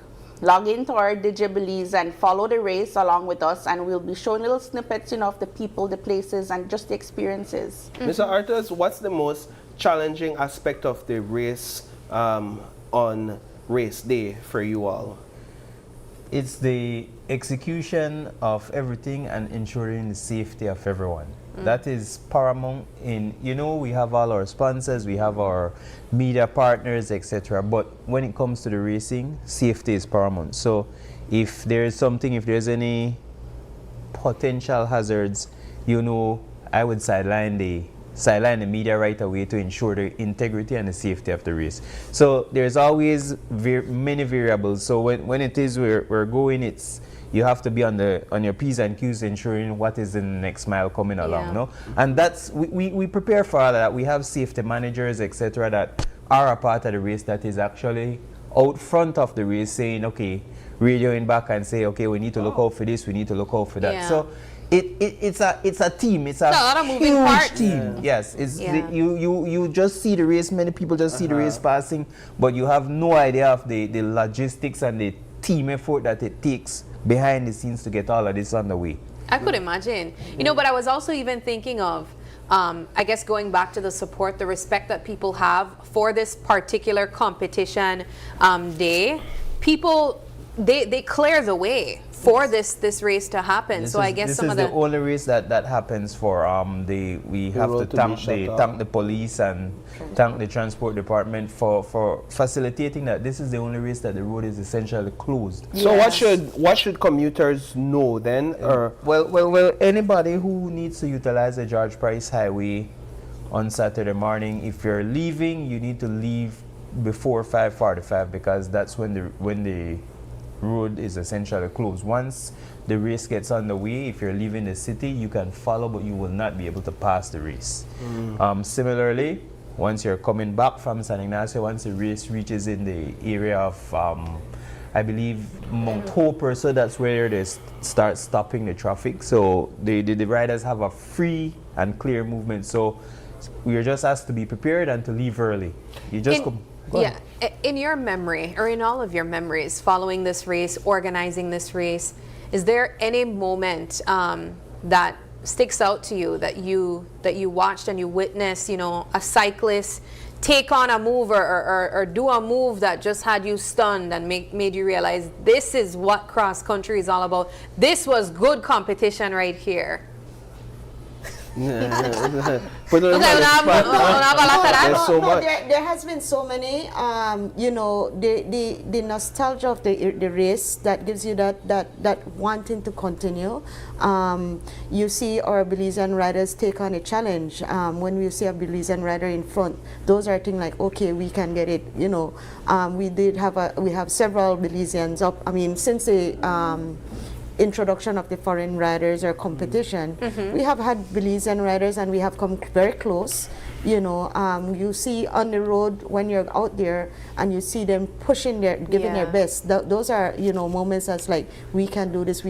log into our Digi Belize and follow the race along with us, and we'll be showing little snippets, you know, of the people, the places, and just the experiences. Mr. Arthurs, what's the most challenging aspect of the race on race day for you all? It's the execution of everything and ensuring the safety of everyone. That is paramount in, you know, we have all our sponsors, we have our media partners, etc. But when it comes to the racing, safety is paramount. So if there is something, if there's any potential hazards, you know, I would sideline the media right away to ensure the integrity and the safety of the race. So there's always many variables. So when it is we're going, it's you have to be on your P's and Q's, ensuring what is in the next mile coming along. No, and that's we prepare for all that. We have safety managers, etc., that are a part of the race that is actually out front of the race, saying, okay, radioing back and say, okay, we need to look out for this, we need to look out for that. So it's a team. It's a lot of moving huge parts. team. Yes, it's you just see the race. Many people just see the race passing, but you have no idea of the logistics and the team effort that it takes behind the scenes to get all of this underway. I could imagine. You know, but I was also even thinking of, I guess going back to the support, the respect that people have for this particular competition day. People, they clear the way for this race to happen. So I guess some of the only race that happens for we have to thank the police and thank the transport department for facilitating that. This is the only race that the road is essentially closed. So what should commuters know then? Well, anybody who needs to utilize the George Price Highway on Saturday morning, if you're leaving, you need to leave before 5:45 because that's when the road is essentially closed. Once the race gets underway, if you're leaving the city, you can follow, but you will not be able to pass the race. Similarly, once you're coming back from San Ignacio, once the race reaches in the area of, I believe, Mount Hope, so that's where they start stopping the traffic. So the riders have a free and clear movement. So we are just asked to be prepared and to leave early. You just come. Yeah, in your memory, or in all of your memories, following this race, organizing this race, is there any moment that sticks out to you that you watched and you witnessed, you know, a cyclist take on a move or do a move that just had you stunned and made you realize this is what cross country is all about? This was good competition right here. Put it on the spot. There's so much. There has been so many, you know, the nostalgia of the race that gives you that wanting to continue. You see our Belizean riders take on a challenge. When we see a Belizean rider in front, those are things like, okay, we can get it, you know. We have several Belizeans up. I mean, since the introduction of the foreign riders or competition, we have had Belizean riders and we have come very close. You know, you see on the road when you're out there and you see them pushing giving their best. Those are, you know, moments that's like, we can do this,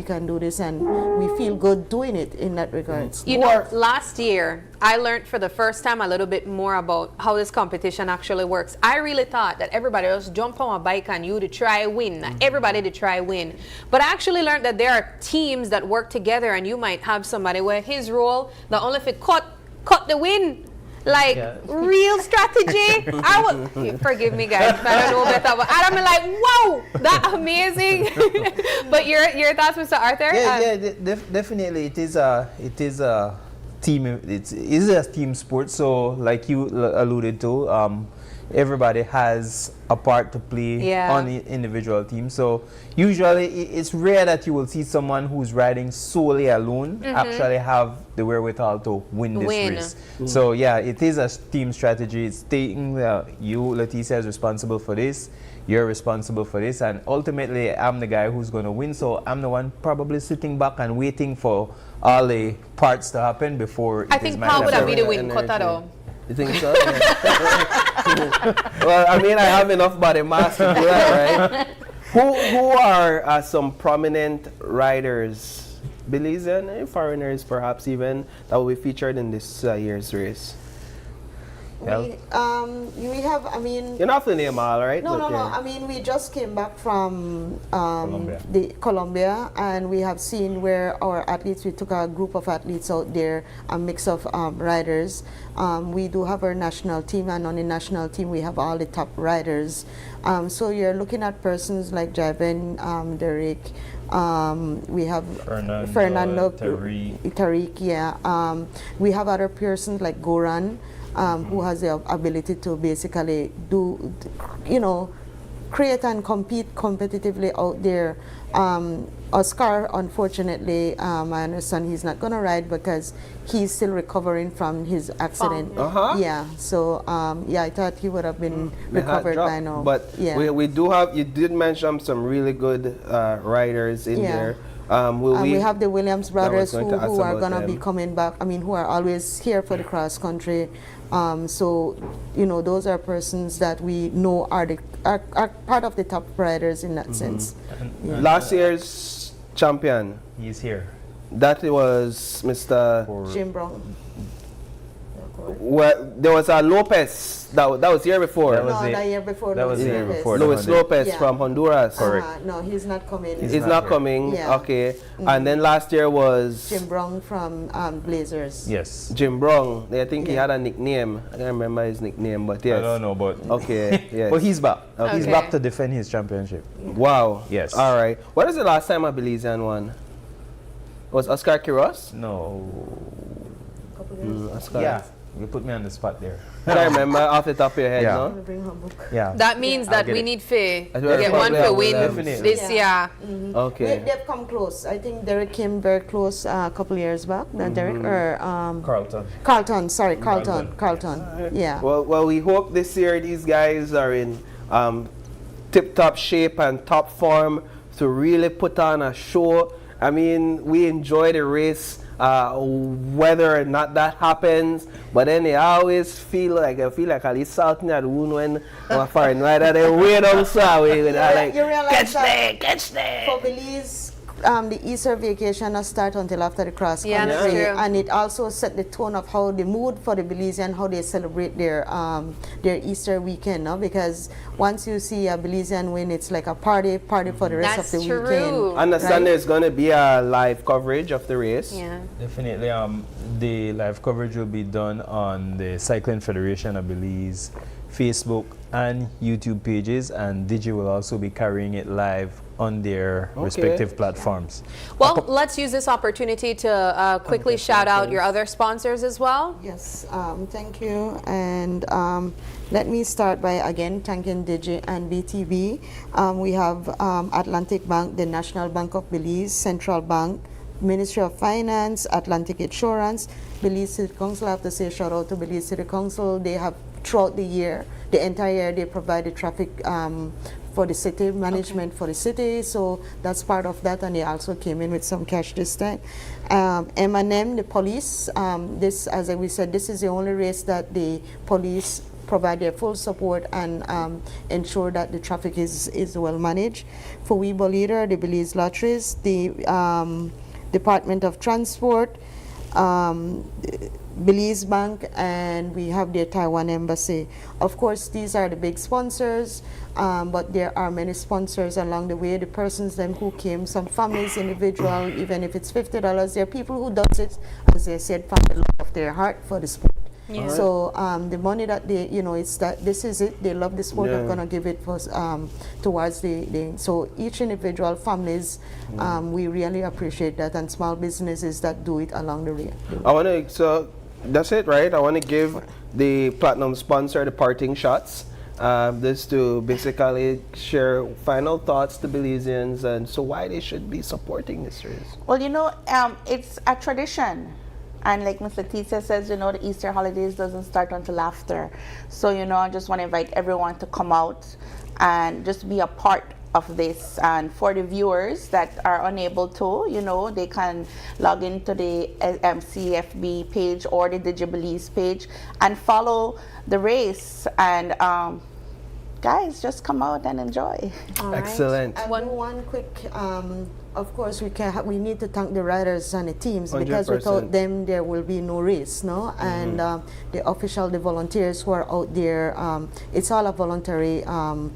and we feel good doing it in that regards. You know, last year, I learned for the first time a little bit more about how this competition actually works. I really thought that everybody else jump on a bike and you to try win, everybody to try win. But I actually learned that there are teams that work together and you might have somebody where his role, the only if it cut the win. Like real strategy. I would forgive me, guys. I don't know better, but I'm like, whoa, that amazing. But your thoughts, Mr. Arthur? Definitely. It is a team. It is a team sport. So, like you alluded to, everybody has a part to play on the individual team. So usually it's rare that you will see someone who's riding solely alone actually have the wherewithal to win this race. So yeah, it is a team strategy. It's taking you, Leticia, is responsible for this. You're responsible for this, and ultimately I'm the guy who's going to win. So I'm the one probably sitting back and waiting for all the parts to happen before. I think Paul would have been the win cutter though. You think so? Well, I mean, I have enough body mass to do that, right? Who are some prominent riders, Belizean, foreigners perhaps even, that will be featured in this year's race? We have, I mean... You're not to name all, right? No. I mean, we just came back from Colombia, and we have seen where our athletes, we took a group of athletes out there, a mix of riders. We do have our national team, and on the national team, we have all the top riders. So you're looking at persons like Javen, Derek, we have Fernando Tariq, yeah. We have other persons like Goran, who has the ability to basically do, you know, create and compete competitively out there. Oscar, unfortunately, I understand he's not going to ride because he's still recovering from his accident. Yeah, so yeah, I thought he would have been recovered by now. But yeah, we do have, you did mention some really good riders in there. We have the Williams brothers who are going to be coming back, I mean, who are always here for the cross country. So, you know, those are persons that we know are part of the top riders in that sense. Last year's champion. He's here. That was Mr. Jim Brown. Well, there was a Lopez that was year before. That was year before. That was the year before. Luis Lopez from Honduras. Correct. No, he's not coming. He's not coming. Yeah. Okay. And then last year was Jim Brown from Blazers. Yes. Jim Brown. I think he had a nickname. I can't remember his nickname, but yes. I don't know, but okay. Yes. But he's back. Okay. He's back to defend his championship. Wow. Yes. All right. What is the last time a Belizean won? Was Oscar Quiroz? No. Oscar. Yeah. You put me on the spot there. I don't remember off the top of your head, no? Yeah. That means that we need to get one for win this year. Okay. They've come close. I think Derek came very close a couple years back. Derek or Carlton. Carlton. Yeah. Well, we hope this year these guys are in tip-top shape and top form to really put on a show. I mean, we enjoy the race. Whether or not that happens, but then I always feel like at least salting at the wound when a foreign rider they way down so we like catch there. For Belize, the Easter vacation does start until after the cross country, and it also set the tone of how the mood for the Belizean, how they celebrate their Easter weekend. No? Because once you see a Belizean win, it's like a party for the rest of the weekend. Understand there's going to be a live coverage of the race. Yeah, definitely. The live coverage will be done on the Cycling Federation of Belize Facebook and YouTube pages, and Digi will also be carrying it live on their respective platforms. Well, let's use this opportunity to quickly shout out your other sponsors as well. Yes, thank you. And let me start by again thanking Digi and BTB. We have Atlantic Bank, the National Bank of Belize, Central Bank, Ministry of Finance, Atlantic Insurance, Belize City Council. I have to say shout out to Belize City Council. They have throughout the year, the entire year, they provided traffic for the city, management for the city, so that's part of that, and they also came in with some cash this time. M&M, the police, this, as we said, this is the only race that the police provide their full support and ensure that the traffic is well managed. For Weibo Leader, the Belize Lotteries, the Department of Transport, Belize Bank, and we have the Taiwan Embassy. Of course, these are the big sponsors, but there are many sponsors along the way. The persons then who came, some families, individual, even if it's $50, there are people who does it, as I said, from the love of their heart for the sport. Yeah. So the money that they, it's that this is it. They love the sport. They're gonna give it for, towards the. So each individual families, we really appreciate that, and small businesses that do it along the way. I want to. So that's it, right? I want to give the platinum sponsor the parting shots. This to basically share final thoughts to Belizeans, and so why they should be supporting this race. Well, it's a tradition. And like Ms. Leticia says, the Easter holidays doesn't start until after. So, I just want to invite everyone to come out and just be a part of this. And for the viewers that are unable to, they can log into the CFB page or the DigiBelize page and follow the race. And guys, just come out and enjoy. All Excellent. Right. One quick, of course, we need to thank the riders and the teams, because 100%. without them there will be no race, no? And the volunteers who are out there, it's all a voluntary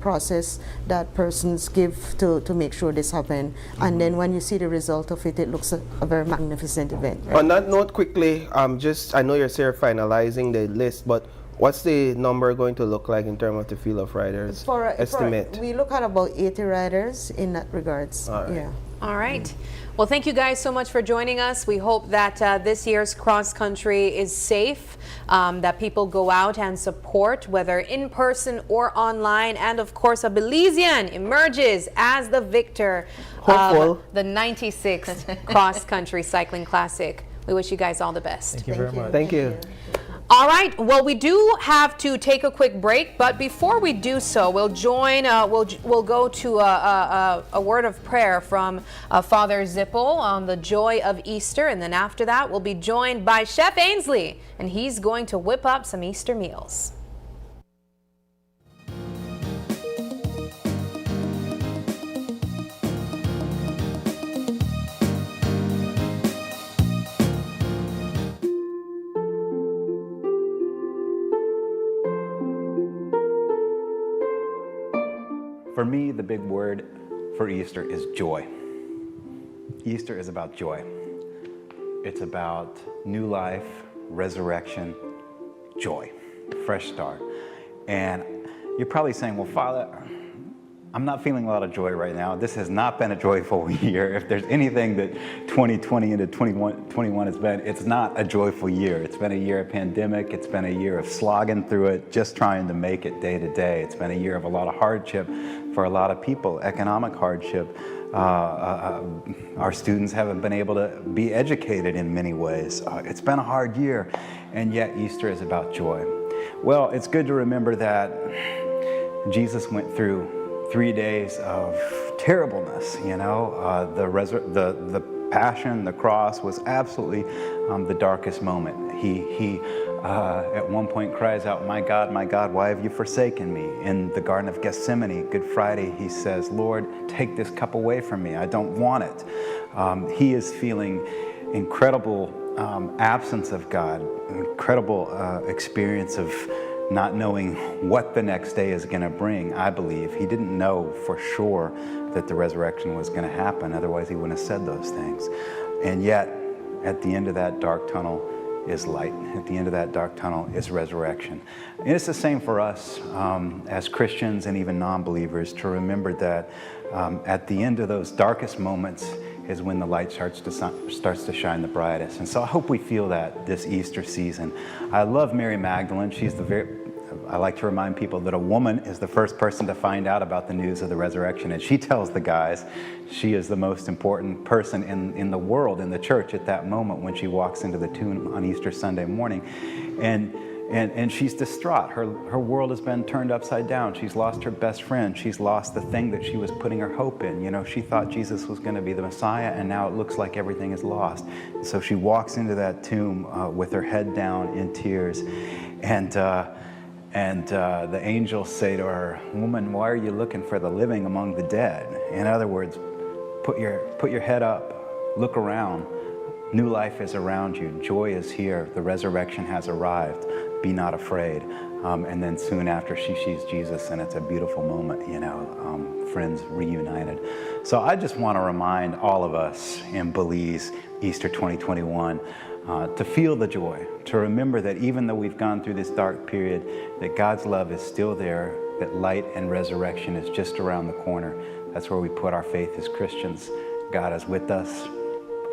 process that persons give to make sure this happen. And then when you see the result of it, it looks a very magnificent event. Right? On that note, quickly, I know you're here finalizing the list, but what's the number going to look like in terms of the field of riders? Estimate. We look at about 80 riders in that regards. All right. Yeah. All right. Well, thank you guys so much for joining us. We hope that this year's cross country is safe, that people go out and support, whether in person or online, and of course a Belizean emerges as the victor of the 96th Cross Country Cycling Classic. We wish you guys all the best. Thank you very much. Thank you. All right. Well, we do have to take a quick break, but before we do so, we'll join. We'll go to a word of prayer from Father Zippel on the joy of Easter, and then after that, we'll be joined by Chef Ainsley, and he's going to whip up some Easter meals. For me, the big word for Easter is joy. Easter is about joy. It's about new life, resurrection, joy, fresh start. And you're probably saying, well, Father, I'm not feeling a lot of joy right now. This has not been a joyful year. If there's anything that 2020 into 2021 has been, it's not a joyful year. It's been a year of pandemic. It's been a year of slogging through it, just trying to make it day to day. It's been a year of a lot of hardship for a lot of people, economic hardship. Our students haven't been able to be educated in many ways. It's been a hard year, and yet Easter is about joy. Well, it's good to remember that Jesus went through 3 days of terribleness, the passion, the cross was absolutely the darkest moment. He at one point cries out, my God, why have you forsaken me? In the Garden of Gethsemane, Good Friday, he says, Lord, take this cup away from me. I don't want it. He is feeling incredible absence of God, incredible experience of not knowing what the next day is going to bring. I believe he didn't know for sure that the resurrection was going to happen. Otherwise, he wouldn't have said those things. And yet, at the end of that dark tunnel, is light. At the end of that dark tunnel is resurrection. And it's the same for us as Christians and even non-believers to remember that at the end of those darkest moments is when the light starts to shine the brightest. And so I hope we feel that this Easter season. I love Mary Magdalene. I like to remind people that a woman is the first person to find out about the news of the resurrection, and she tells the guys she is the most important person in the world, in the church at that moment when she walks into the tomb on Easter Sunday morning. And she's distraught. Her world has been turned upside down. She's lost her best friend. She's lost the thing that she was putting her hope in. You know, she thought Jesus was going to be the Messiah, and now it looks like everything is lost. So she walks into that tomb with her head down in tears. And the angels say to her, "Woman, why are you looking for the living among the dead?" In other words, put your head up, look around. New life is around you. Joy is here. The resurrection has arrived. Be not afraid. And then soon after she sees Jesus, and it's a beautiful moment, you know, friends reunited. So I just want to remind all of us in Belize, Easter 2021, to feel the joy, to remember that even though we've gone through this dark period, that God's love is still there, that light and resurrection is just around the corner. That's where we put our faith as Christians. God is with us.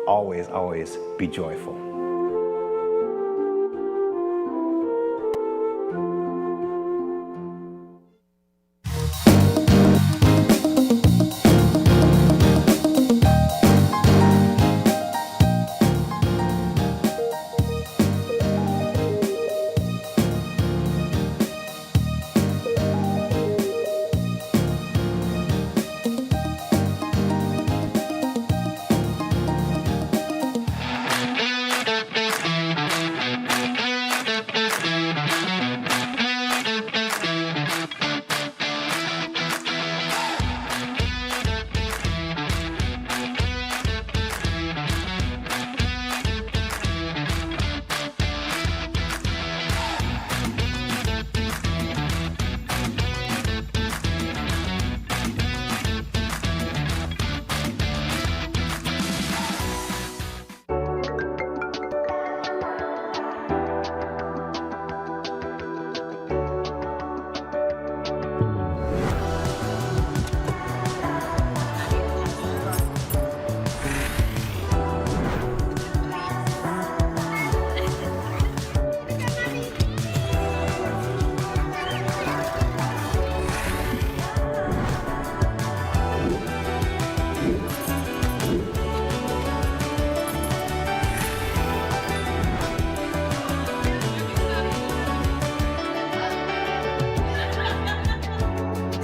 Always, always be joyful.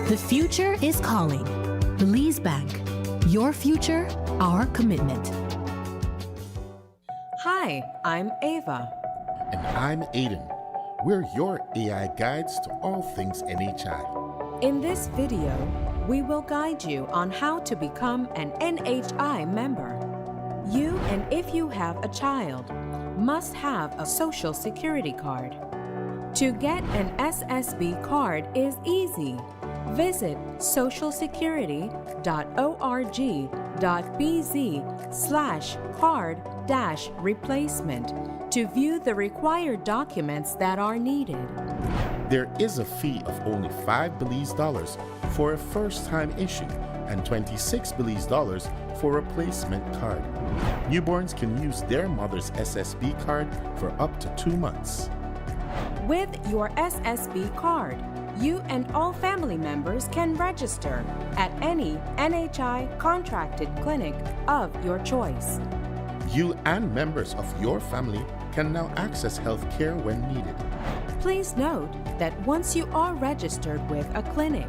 The future is calling. Belize Bank. Your future, our commitment. Hi, I'm Ava. And I'm Aiden. We're your AI guides to all things NHI. In this video, we will guide you on how to become an NHI member. You, and if you have a child, must have a Social Security card. To get an SSB card is easy. Visit socialsecurity.org.bz/card-replacement to view the required documents that are needed. There is a fee of only $5 Belize for a first-time issue and $26 Belize for a replacement card. Newborns can use their mother's SSB card for up to 2 months. With your SSB card, you and all family members can register at any NHI contracted clinic of your choice. You and members of your family can now access health care when needed. Please note that once you are registered with a clinic,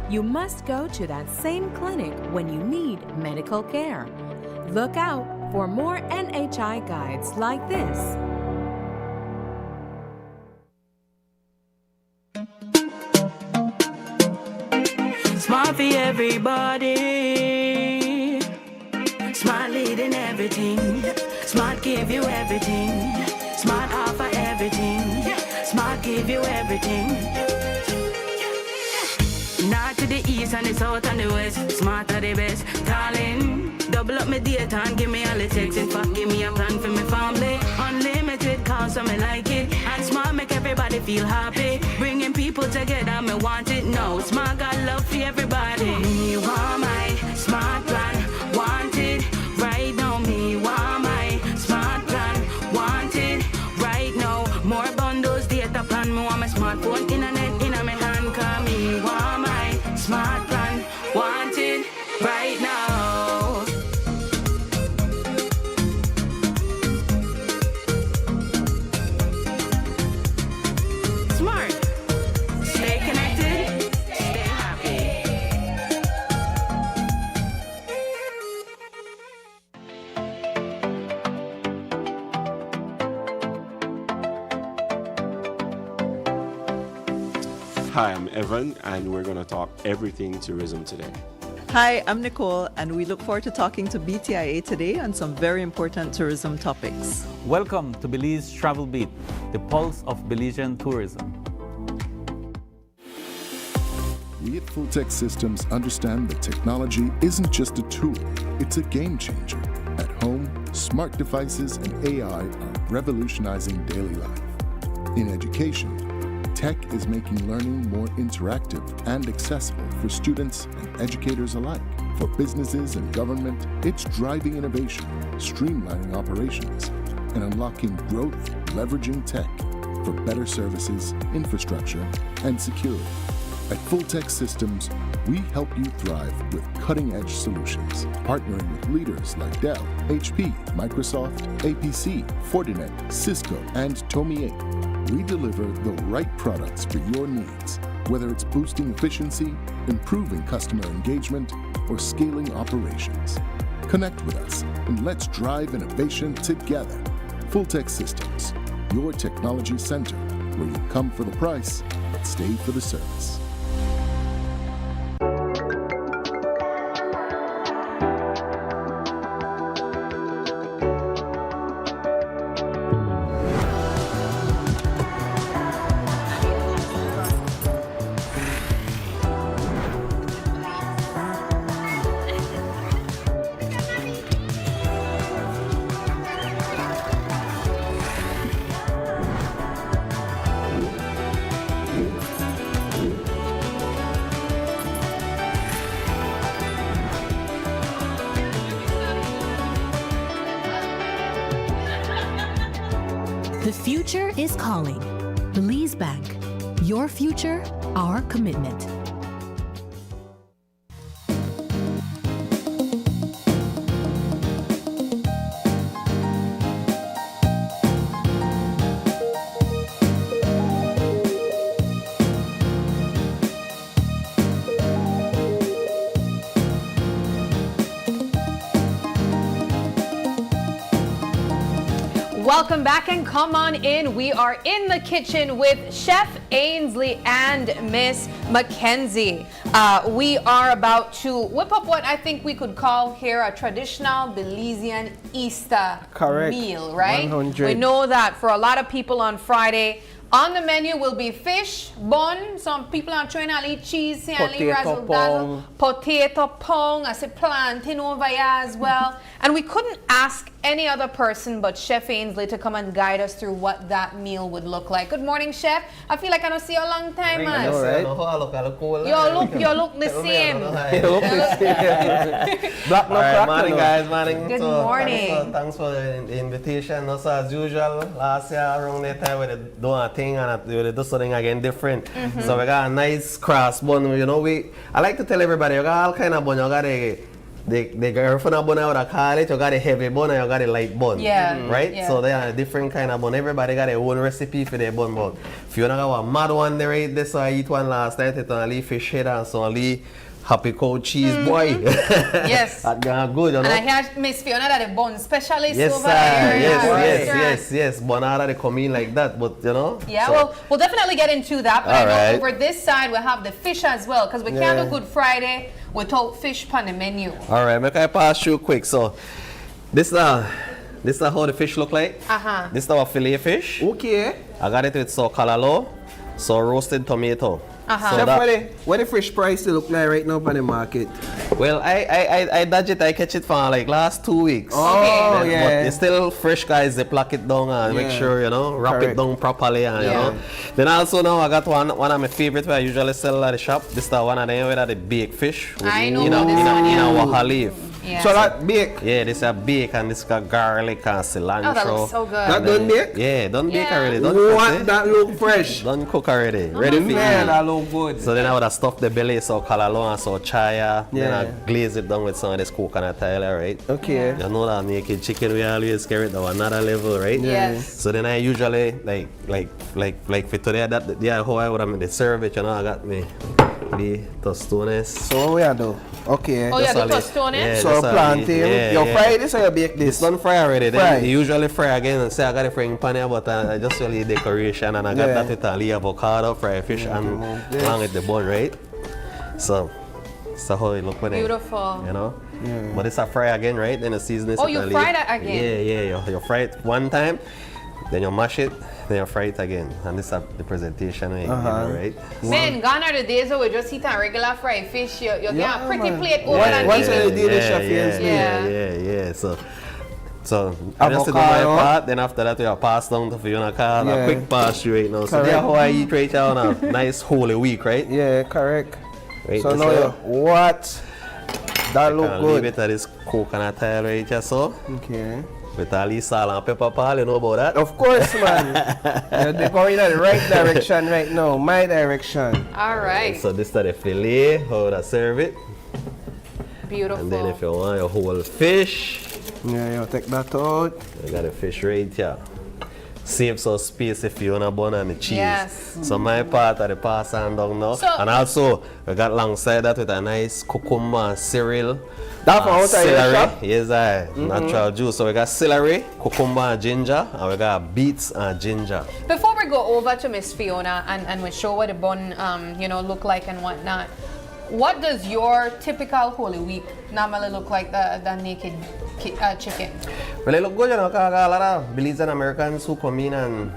you must go to that same clinic when you need medical care. Look out for more NHI guides like this. Smart for everybody. Smart leading everything. Smart give you everything. Smart offer everything. Smart give you everything. North to the east and the south and the west. Smart are the best. Darling, double up my data and give me all the text. In fact, give me a plan for my family. Unlimited call. down, so me like it. And smart make everybody feel happy. Bringing people together, me want it now. Smart got love for everybody. Me want my smart plan, want it right now. Me want my smart plan, want it right now. More bundles, data plan, me want my smartphone, internet in my hand. Cause me want my smart plan, want it right now. Smart. Stay connected, stay happy. Hi, I'm Evan, and we're going to talk everything tourism today. Hi, I'm Nicole, and we look forward to talking to BTIA today on some very important tourism topics. Welcome to Belize Travel Beat, the pulse of Belizean tourism. We at Fulltech Systems understand that technology isn't just a tool, it's a game changer. At home, smart devices and AI are revolutionizing daily life. In education, tech is making learning more interactive and accessible for students and educators alike. For businesses and government, it's driving innovation, streamlining operations, and unlocking growth, leveraging tech for better services, infrastructure, and security. At Fulltech Systems, we help you thrive with cutting-edge solutions, partnering with leaders like Dell, HP, Microsoft, APC, Fortinet, Cisco, and Tomy8. We deliver the right products for your needs, whether it's boosting efficiency, improving customer engagement, or scaling operations. Connect with us and let's drive innovation together. Fulltech Systems, your technology center, where you come for the price, but stay for the service. The future is calling. Belize Bank. Your future, our commitment. Welcome back and come on in. We are in the kitchen with Chef Ainsley and Miss Mackenzie. We are about to whip up what I think we could call here a traditional Belizean Easter meal, right? 100. We know that for a lot of people on Friday, on the menu will be fish, bun. Some people are trying to eat cheese, Potato pong. potato pong, I said plantain over here as well. And we couldn't ask any other person but Chef Ainsley to come and guide us through what that meal would look like. Good morning, Chef. I feel like I don't see you a long time, man. I know, right? You look the same. Black no Alright, crack, morning no. guys, morning. Good morning. Thanks for the invitation. Also, as usual, last year around that time we did do a thing and we did do something again different. So we got a nice cross bun. You know, I like to tell everybody, you got all kind of bun. You got the girlfriend bun, I would call it. You got a heavy bun and you got a light bun. Yeah. Right? Yeah. So they are a different kind of bun. Everybody got their own recipe for their bun. But if you don't have a mad one, they right this, so I eat one last night. It's only fish head and so only happy cow cheese boy. Yes. That got good, you know. And I hear Miss Fiona that the bun specialist Yes, over sir. there. Yes. Bonada they come in like that, but you know. Yeah, so. well, we'll definitely get into that. But I know Alright. over this side we'll have the fish as well, because we can't do Good Friday without fish on the menu. All right, make I pass through quick. So, this is how the fish look like. This is our fillet fish. Okay. I got it with so calalo, so roasted tomato. Uh-huh. Chef, what the fish price look like right now on the market? Well, I dodge it, I catch it for like last 2 weeks. Oh, But yeah. it's still fresh, guys. They pluck it down and make sure, you know, wrap it down properly. And, you know. Then also now I got one of my favorites where I usually sell at the shop. This is one of them where they bake fish. I know in this one, a waha leaf. Yeah. So that bake? Yeah, this is bake and this got garlic and cilantro. Oh, that looks so good. That done bake? Yeah, done bake already. What? That look fresh. Done cook already. Ready for you. Man, that look good. So then I would have stuffed the belly, so kalalon and so chaya. Then I glaze it down with some of this coconut oil, right? Okay. You know that naked chicken we always carry it to another level, right? Yes. So then I usually like for today how I would have serve it, you know, I got me the tostones. So what we do? Okay. Oh, yeah, the tostones? Yeah, so plantain. You fry this or you bake this? It's done fry already. Fry. Then you usually fry again and say I got it frying pan, but I just really decoration and I got that with a little avocado, fried fish and along with the bun, right? So how it look when Beautiful. you know? But it's a fry again, right? Then the seasoning. Oh, you fry that again? Yeah. You fry it one time, then you mash it, then you fry it again. And this is the presentation, right? Man, gone are the days where we just eat a regular fried fish. You get a pretty plate over and What's the eat it. chef Yeah. So I just do my part, then after that we pass down to Fiona Carl, a quick pass through right now. So that's how I eat right now on a nice holy week, right? Yeah, correct. Right, so now what? That look good. Leave it at this coconut oil right here, so. Okay. With all these salt and pepper, Paul, you know about that? Of course, man. They're going in the right direction right now, my direction. All right. So this is the fillet, how to serve it. Beautiful. And then if you want your whole fish, you take that out. You got the fish right here. Save some space if you want a bun and the cheese. Yes. So my part of the pass on down now. So, and also, we got alongside that with a nice cucumber and cereal. That from outside your shop? Yes, natural juice. So we got celery, cucumber and ginger, and we got beets and ginger. Before we go over to Miss Fiona and we show what the bun look like and whatnot, what does your typical Holy Week normally look like, the naked chicken? Well, it look good, you know, because I got a lot of Belizean Americans who come in and...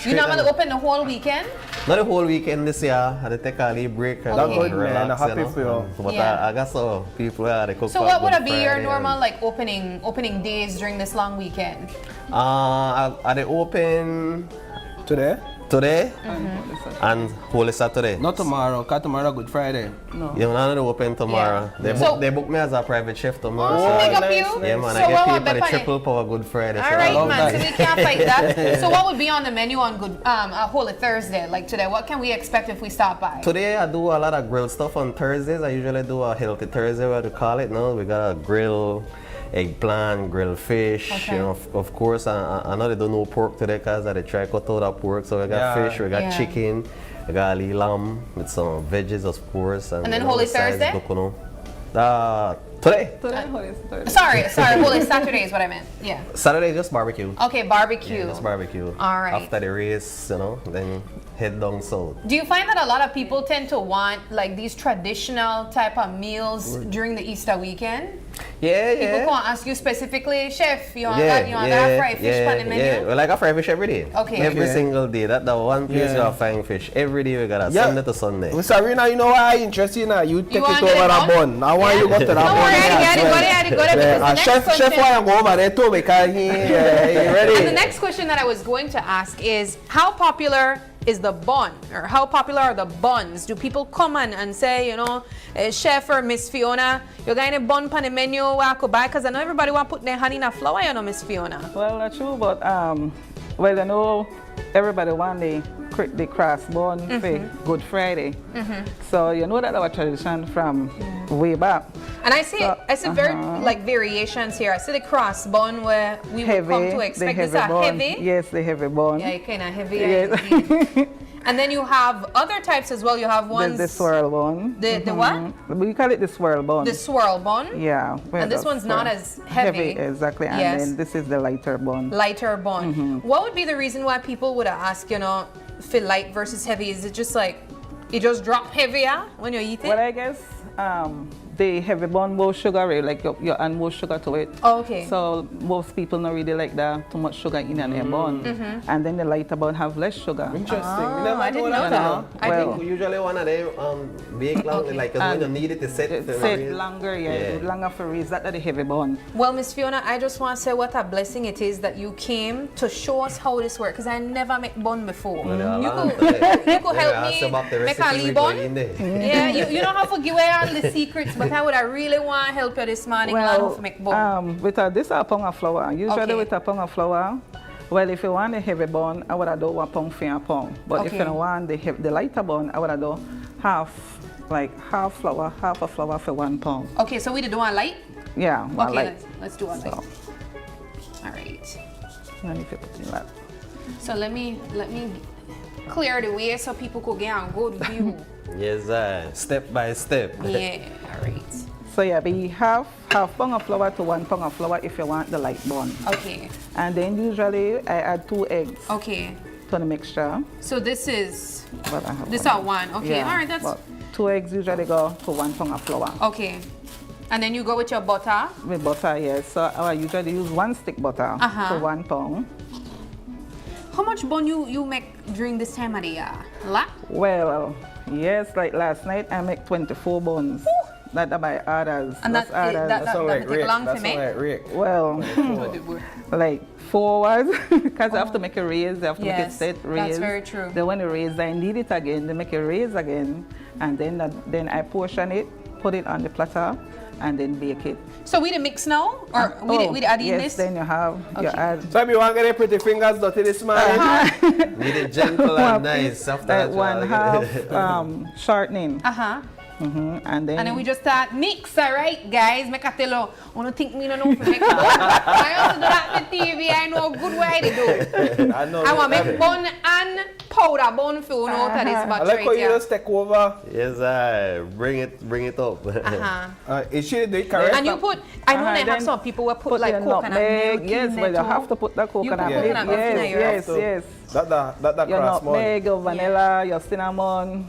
You normally open the whole weekend? Not the whole weekend this year. I had to take a little break and relax, I'm happy for you. But I got some people where they cook. So what would be your normal opening days during this long weekend? Are they open today and Holy Saturday? Not tomorrow, because tomorrow Good Friday. No. Yeah, I'm not open tomorrow. Yeah. They book me as a private chef tomorrow. Oh, so pick up you? Yeah, man, so I get paid for the triple power Good Friday. All right, man, so we can't fight that. So what would be on the menu on Holy Thursday, like today? What can we expect if we stop by? Today I do a lot of grilled stuff on Thursdays. I usually do a healthy Thursday, what we call it now. We got a grill, eggplant, grilled fish, you know, of course. I know they don't know pork today because they try to cut out that pork. So we got fish, we got chicken, we got a little lamb with some veggies, of course. And then Holy Thursday? Today. Holy Thursday. Sorry, Holy Saturday is what I meant. Yeah. Saturday just barbecue. Okay, barbecue. Yeah, just barbecue. All right. After the race, you know, then head down south. Do you find that a lot of people tend to want like these traditional type of meals during the Easter weekend? Yeah, People can't ask you specifically, chef, you want that fried fish on the menu? Yeah, we like a fried fish every day. Okay. Every single day. That's the one place you are frying fish. Every day we got a Sunday to Sunday. Well, Sarina, you know why I'm interested in you take it over that bun. I want you to go to that bun. Chef want to go over there too because he ready. And the next question that I was going to ask is, how popular is the bun, or how popular are the buns? Do people come and say, you know, chef or Miss Fiona, you're going to bun pan the menu where I could buy? Because I know everybody want to put their honey in a flour, you know, Miss Fiona. Well, that's true, but well, I know everybody want the cross bun for Good Friday. So you know that our tradition from way back. And I see very like variations here. I see the cross bun where we would come to expect this heavy. Yes, the heavy bun. Yeah, kind of heavy. Yes. And then you have other types as well. You have ones. The swirl bun. The what? We call it the swirl bun. The swirl bun? Yeah. And this one's not as heavy. Exactly. And then this is the lighter bun. Lighter bun. What would be the reason why people would ask, you know, for light versus heavy? Is it just like, it just drop heavier when you eat it? Well, I guess the heavy bun more sugary, like you add more sugar to it. Oh, okay. So most people don't really like that too much sugar in their bun. And then the lighter bun have less sugar. Interesting. Oh, We never I didn't know that. that. I Well- think usually one of them bake long, like when you need it to set. Set longer, longer for raise. That's the heavy bun. Well, Miss Fiona, I just want to say what a blessing it is that you came to show us how this works, because I never make bun before. You could help me make a lee bun. Yeah, you don't have to give away all the secrets, but I would really want to help you this morning on how to make bun. With this a pound of flour. Usually with a pound of flour, well, if you want a heavy bun, I would have done 1 pound for a pound. But if you don't want the lighter bun, I would have done half flour, half a flour for 1 pound. Okay, so we do one light? Yeah, one okay, light. let's do one light. All right. And if you put in that. So let me clear the way so people could get a good view. Yes, step by step. Yeah, all right. So yeah, be half pound of flour to 1 pound of flour if you want the light bun. Okay. And then usually I add 2 eggs. Okay. To the mixture. So this is this are one. Okay, yeah, all right, that's 2 eggs usually go to 1 pound of flour. okay. And then you go with your butter. With butter, yes. So I usually use 1 stick butter to 1 pound. How much bun you make during this time of the year? A lot? Well, yes, like last night I make 24 buns. That are by orders. And that take long to make? Well, like 4 hours, because I have to make a raise, I have to make it set, raise. That's very true. Then when you raise, I need it again, they make a raise again, and then I portion it, put it on the platter, and then bake it. So we the mix now? Or we add in yes, this? Then you have your add. So if you want to get pretty fingers dirty this morning, need it gentle and nice. After like 1/2 shortening. And then we just start mix, alright, guys. Make a tell you, I don't think me no know to make bun. I also do that for TV. I know a good way to do it. I want to make bun and powder bun for you know out of this batch I like right how you here. just take over. Yes, bring it up. Is she the correct? And you put, I know they have some people who put like coconut milk yes, in but there you have to put the coconut milk. coconut milk in there, Yes. That your cross nutmeg, your vanilla, your cinnamon.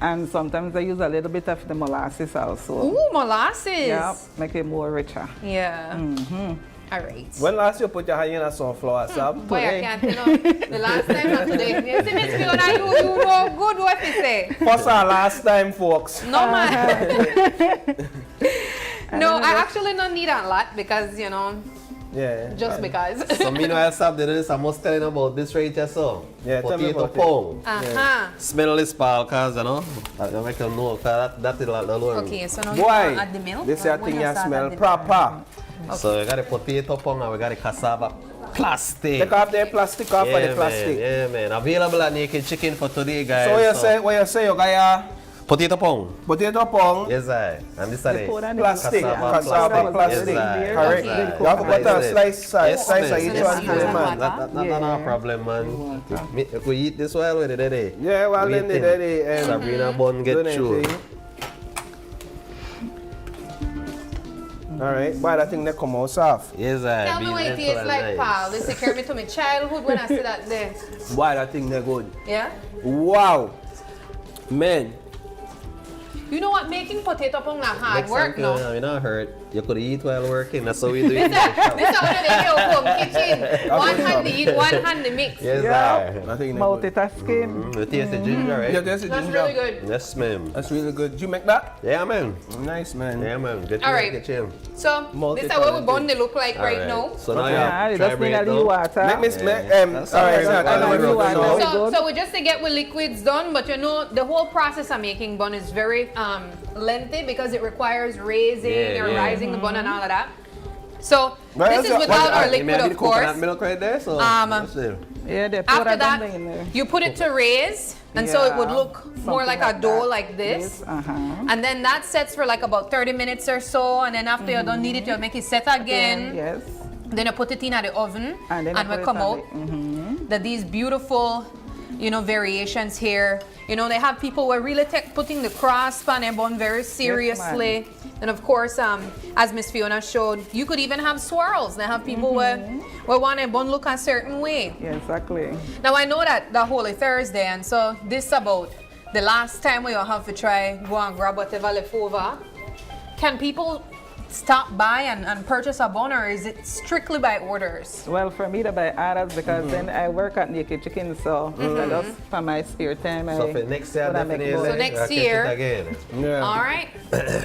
And sometimes I use a little bit of the molasses also. Ooh, molasses. Yeah, make it more richer. Yeah. All right. When last you put your hand in a sunflower, Sam? Boy, I can't tell you. The last time not today. You see, Miss Fiona, you know good what you say. First and last time, folks. No, man. No, I actually don't need a lot because, you know, just because. So me know I stop doing this, I must tell you about this right here, so. Yeah, potato pong. Smell this pal, cause you know, I make them know, cause that is like the lower. Okay, so now you add the milk. This is thing you smell proper. Okay. So we got the potato pong and we got the cassava plastic. Take off the plastic off for the plastic. Yeah, man. Available at Naked Chicken for today, guys. So what you say, you got potato pong. Potato pong. Yes, I. And this is the plastic. Cassava plastic. Yes, correct. You have to put a slice of each one for them, man. That's not a problem, man. We eat this while with it, daddy. Yeah, well, then the daddy and Sabrina bun get through. Alright, why that thing they come out soft? Yes, I. Tell me what it tastes like, pal. This carry me to my childhood when I see that there. Why that thing they good? Yeah? Wow. Man. You know what? Making potato pong not hard work, no? You're not hurt. You could eat while working. That's how we do it. This is how they go home kitchen. One hand to eat, one hand to mix. Yes, sir. Multitasking. You taste the ginger, right? Yeah, that's That's really good. Yes, ma'am. That's really good. Did you make that? Yeah, man. Nice, man. Yeah, man. Get All right. Get you. So, this is what we bun they look like right now. So now you just need a little water. Make me So we just to get with liquids done, but you know the whole process of making bun is very lengthy because it requires raising and rising the bun and all of that. So this is without our liquid, of course. Milk right there. So after that, you put it to raise, and so it would look more like a dough like this. And then that sets for like about 30 minutes or so, and then after you don't need it, you make it set again. Yes. Then you put it in the oven, and we come out. That these beautiful, you know, variations here. You know, they have people who are really putting the crust on their bun very seriously. And of course, as Miss Fiona showed, you could even have swirls. They have people who want a bun look a certain way. Yeah, exactly. Now I know that the Holy Thursday, and so this about the last time we will have to try go and grab whatever left over. can people stop by and purchase a bun, or is it strictly by orders? Well, for me to buy orders because then I work at Naked Chicken, so I just for my spare time. So for next year, definitely. So next year. Again. Yeah. All right.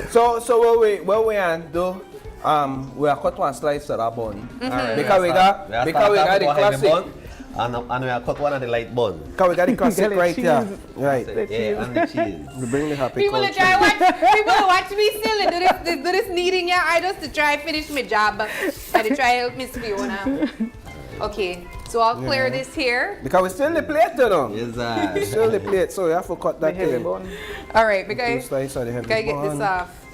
So what we do? We are cut one slice of that bun. Alright, Because we got the classic. And we are cut one of the light bun. Because we got the classic right here. Right. Yeah, and the cheese. We bring the happy People culture. people watch me silly. Do this kneading yeah, I just to try finish my job. I to try help Miss Fiona. Okay, so I'll clear this here. Because we still the plate, you know. Yes, we still the plate, so we have to cut that heavy bun. All right, because two slices of the heavy gotta get this off.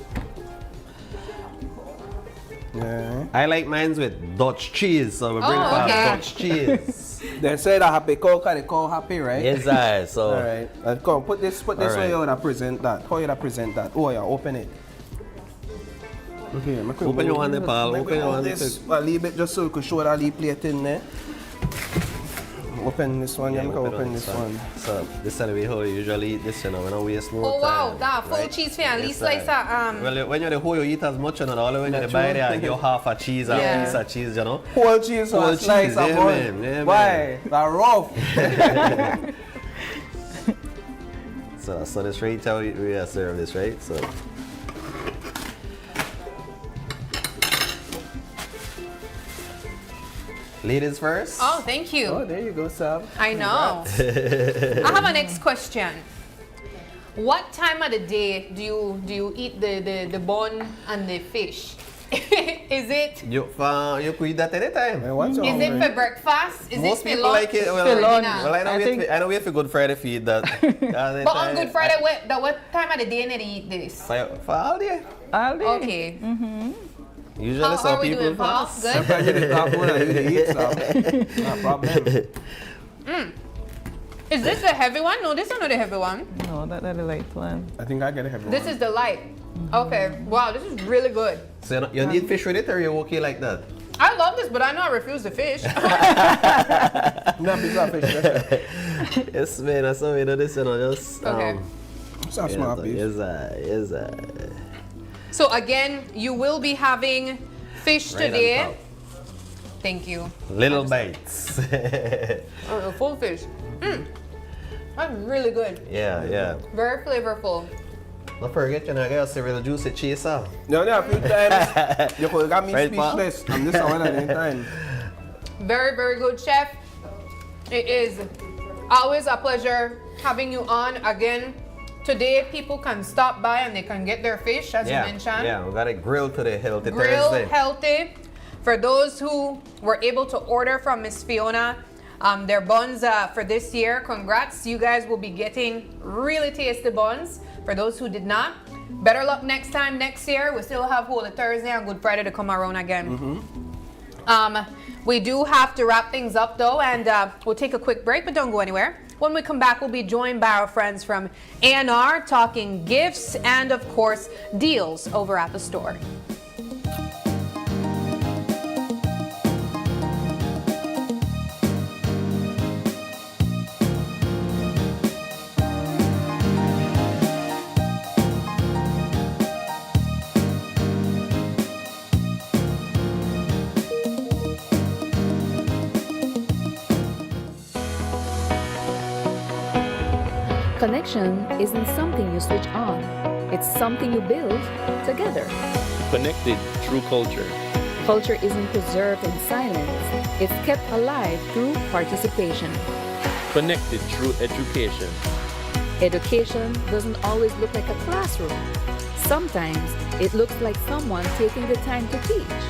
Yeah. I like mine with Dutch cheese, so we bring Dutch cheese. They say that happy cow, because the cow happy, right? Yes, I. So. All right. Come, put this right. where you wanna present that. How you wanna present that? Oh yeah, open it. Okay, open your one, pal. Open your one. I'll leave it just so we can show that leave plate in there. Open this one, yeah, open this one. So this is the way how you usually eat this, you know, we don't waste no time. Oh wow, that full cheese fan, at least slice that Well, when you're the whole, you eat as much, you know, all when you're the buy there, you get half a cheese and a piece of cheese, you know. Whole cheese, whole slice of bun. Yeah, why? That's rough. So this right how we are serving this, right? So. Ladies first. Oh, thank you. Oh, there you go, Sam. I know. I have a next question. What time of the day do you eat the bun and the fish? Is it? You could eat that anytime. Is it for breakfast? Is Most it people lunch? like it. Well, I know we have for Good Friday feed that. But on Good Friday, what time of the day do you eat this? For all day. All day. Okay. Usually some people doing, Paul? Good? Sometimes you talk more than you eat, so no problem. Is this the heavy one? No, this is not the heavy one. No, that's the light one. I think I get a heavy one. This is the light. Okay. Wow, this is really good. So you need fish with it, or you okay like that? I love this, but I know I refuse the fish. No, piece of fish. Yes, man. That's how we do this, you know. Just okay. It's a small piece. Yes, So again, you will be having fish today. Thank you. Little bites. Oh, full fish. That's really good. Yeah. Very flavorful. Don't forget, you know, I got a real juicy cheese. No, a few times. You could got me speechless. I'm just one at the time. Very, very good, Chef. It is always a pleasure having you on again. Today, people can stop by and they can get their fish, as you mentioned. Yeah, we got it grilled today, healthy Grilled, Thursday. healthy. For those who were able to order from Miss Fiona, their buns for this year, congrats. You guys will be getting really tasty buns. For those who did not, better luck next time, next year. We still have Holy Thursday and Good Friday to come around again. We do have to wrap things up though, and we'll take a quick break, but don't go anywhere. When we come back, we'll be joined by our friends from A&R talking gifts and, of course, deals over at the store. Connection isn't something you switch on. It's something you build together. Connected through culture. Culture isn't preserved in silence. It's kept alive through participation. Connected through education. Education doesn't always look like a classroom. Sometimes it looks like someone taking the time to teach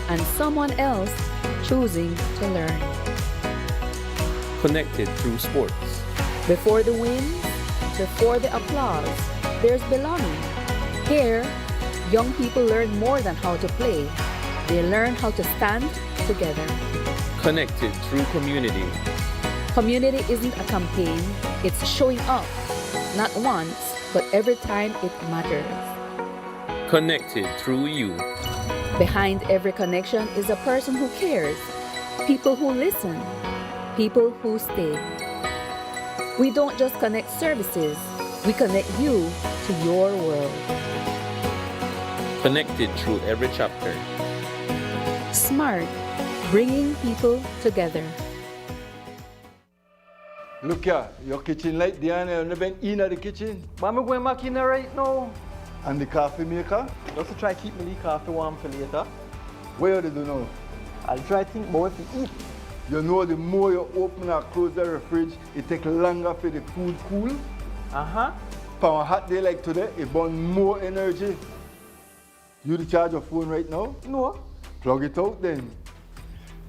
and someone else choosing to learn. Connected through sports. Before the win, before the applause, there's belonging. Here, young people learn more than how to play. They learn how to stand together. Connected through community. Community isn't a campaign, it's showing up. Not once, but every time it matters. Connected through you. Behind every connection is a person who cares. People who listen. People who stay. We don't just connect services, we connect you to your world. Connected through every chapter. Smart, bringing people together. Look here, your kitchen light there and you've been in the kitchen. But I'm going back in there right now. And the coffee maker? Just to try to keep my coffee warm for later. What do you do now? I'll try to think about what to eat. You know the more you open and close the fridge, it takes longer for the food cool. Uh-huh. For a hot day like today, it burns more energy. You charge your phone right now? No. Plug it out then.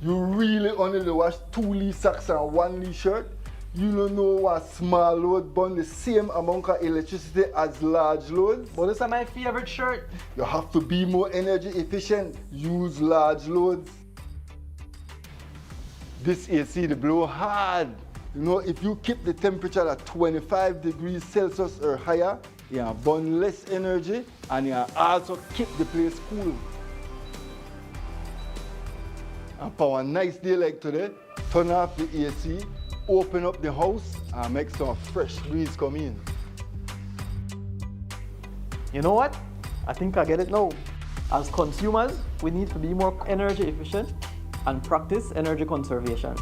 You really only wash 2 Lee socks and 1 Lee shirt? You don't know what small load burn the same amount of electricity as large loads? But this is my favorite shirt. You have to be more energy efficient. Use large loads. This AC they blow hard. You know, if you keep the temperature at 25 degrees Celsius or higher, you burn less energy and you also keep the place cool. And for a nice day like today, turn off the AC, open up the house and make some fresh breeze come in. You know what? I think I get it now. As consumers, we need to be more energy efficient and practice energy conservation.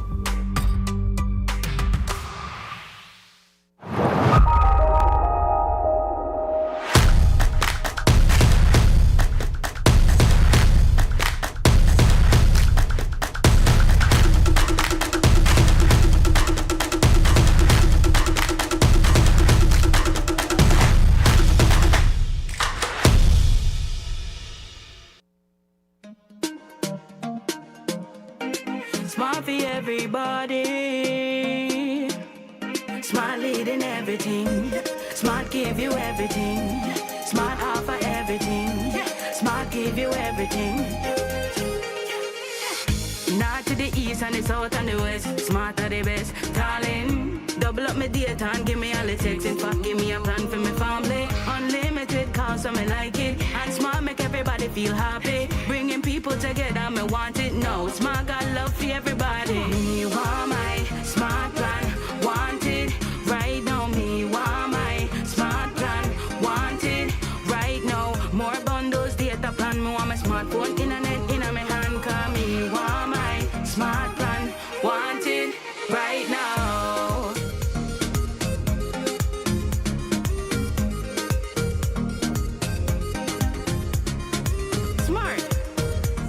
Smart for everybody. Smart leading everything. Smart give you everything. Smart offer everything. Smart give you everything. North to the east and the south and the west. Smart are the best. Darling, double up my data and give me all the text. In fact, give me a plan for my family. Unlimited calls, so me like it. And smart make everybody feel happy. Bringing people together, me want it now. Smart got love for everybody. Me want my smart plan. Want it right now. Me want my smart plan. Want it right now. More bundles, data plan. Me want my smartphone, internet in my hand. Cause me want my smart plan. Want it right now. Smart.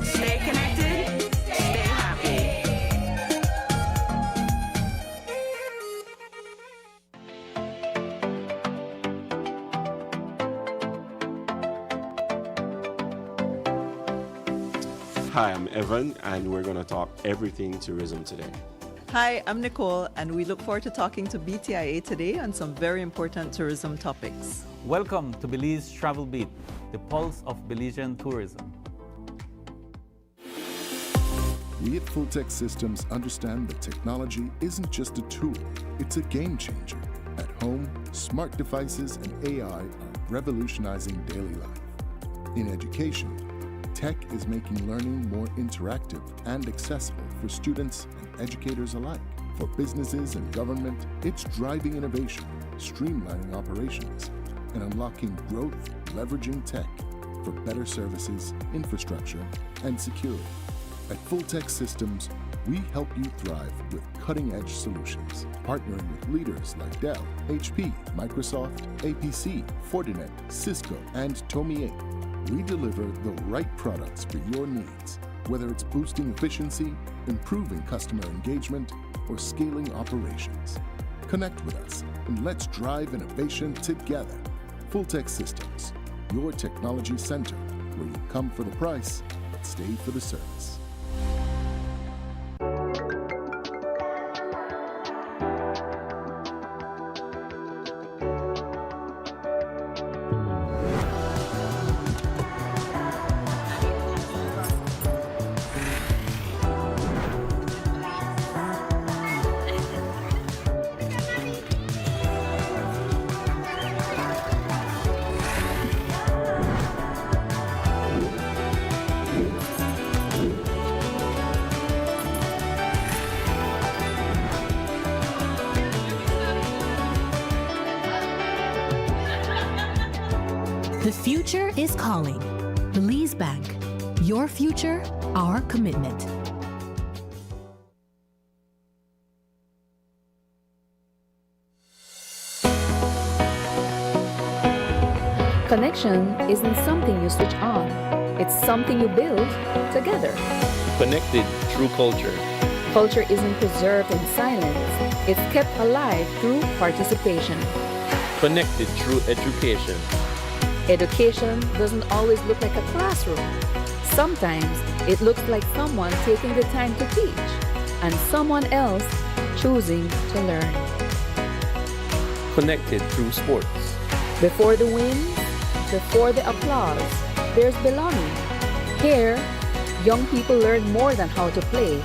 Stay connected. Stay happy. Hi, I'm Evan, and we're going to talk everything tourism today. Hi, I'm Nicole, and we look forward to talking to BTIA today on some very important tourism topics. Welcome to Belize Travel Beat, the pulse of Belizean tourism. We at Full Tech Systems understand that technology isn't just a tool, it's a game changer. At home, smart devices and AI are revolutionizing daily life. In education, tech is making learning more interactive and accessible for students and educators alike. For businesses and government, it's driving innovation, streamlining operations, and unlocking growth, leveraging tech for better services, infrastructure, and security. At Full Tech Systems, we help you thrive with cutting-edge solutions, partnering with leaders like Dell, HP, Microsoft, APC, Fortinet, Cisco, and Tomy. We deliver the right products for your needs, whether it's boosting efficiency, improving customer engagement, or scaling operations. Connect with us and let's drive innovation together. Full Tech Systems, your technology center, where you come for the price, but stay for the service. The future is calling. Belize Bank. Your future, our commitment. Connection isn't something you switch on. It's something you build together. Connected through culture. Culture isn't preserved in silence. It's kept alive through participation. Connected through education. Education doesn't always look like a classroom. Sometimes it looks like someone taking the time to teach and someone else choosing to learn. Connected through sports. Before the wins, before the applause, there's belonging. Here, young people learn more than how to play.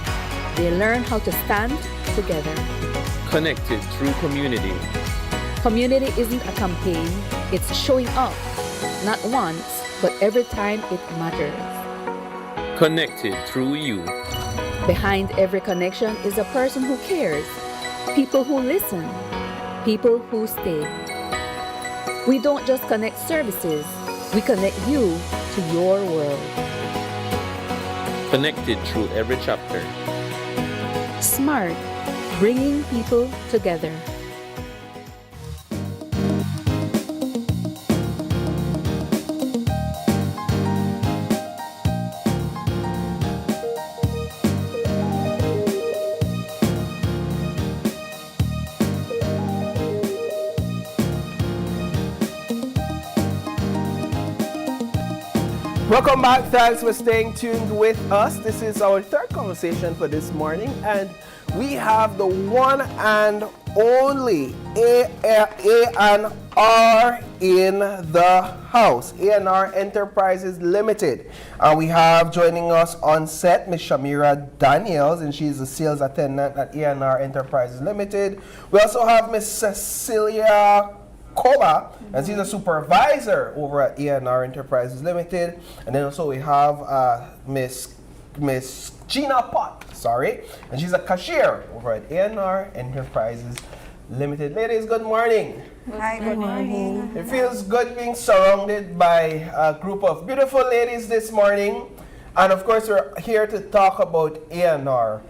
They learn how to stand together. Connected through community. Community isn't a campaign, it's showing up. Not once, but every time it matters. Connected through you. Behind every connection is a person who cares. People who listen. People who stay. We don't just connect services, we connect you to your world. Connected through every chapter. Smart, bringing people together. Welcome back. Thanks for staying tuned with us. This is our third conversation for this morning, and we have the one and only A&R in the house, A&R Enterprises Limited. And we have joining us on set Miss Shamira Daniels, and she's a sales attendant at A&R Enterprises Limited. We also have Miss Cecilia Koba, and she's a supervisor over at A&R Enterprises Limited. And then also we have Miss Gina Pot, and she's a cashier over at A&R Enterprises Limited. Ladies, good morning. Hi, good morning. It feels good being surrounded by a group of beautiful ladies this morning. And of course, we're here to talk about A&R.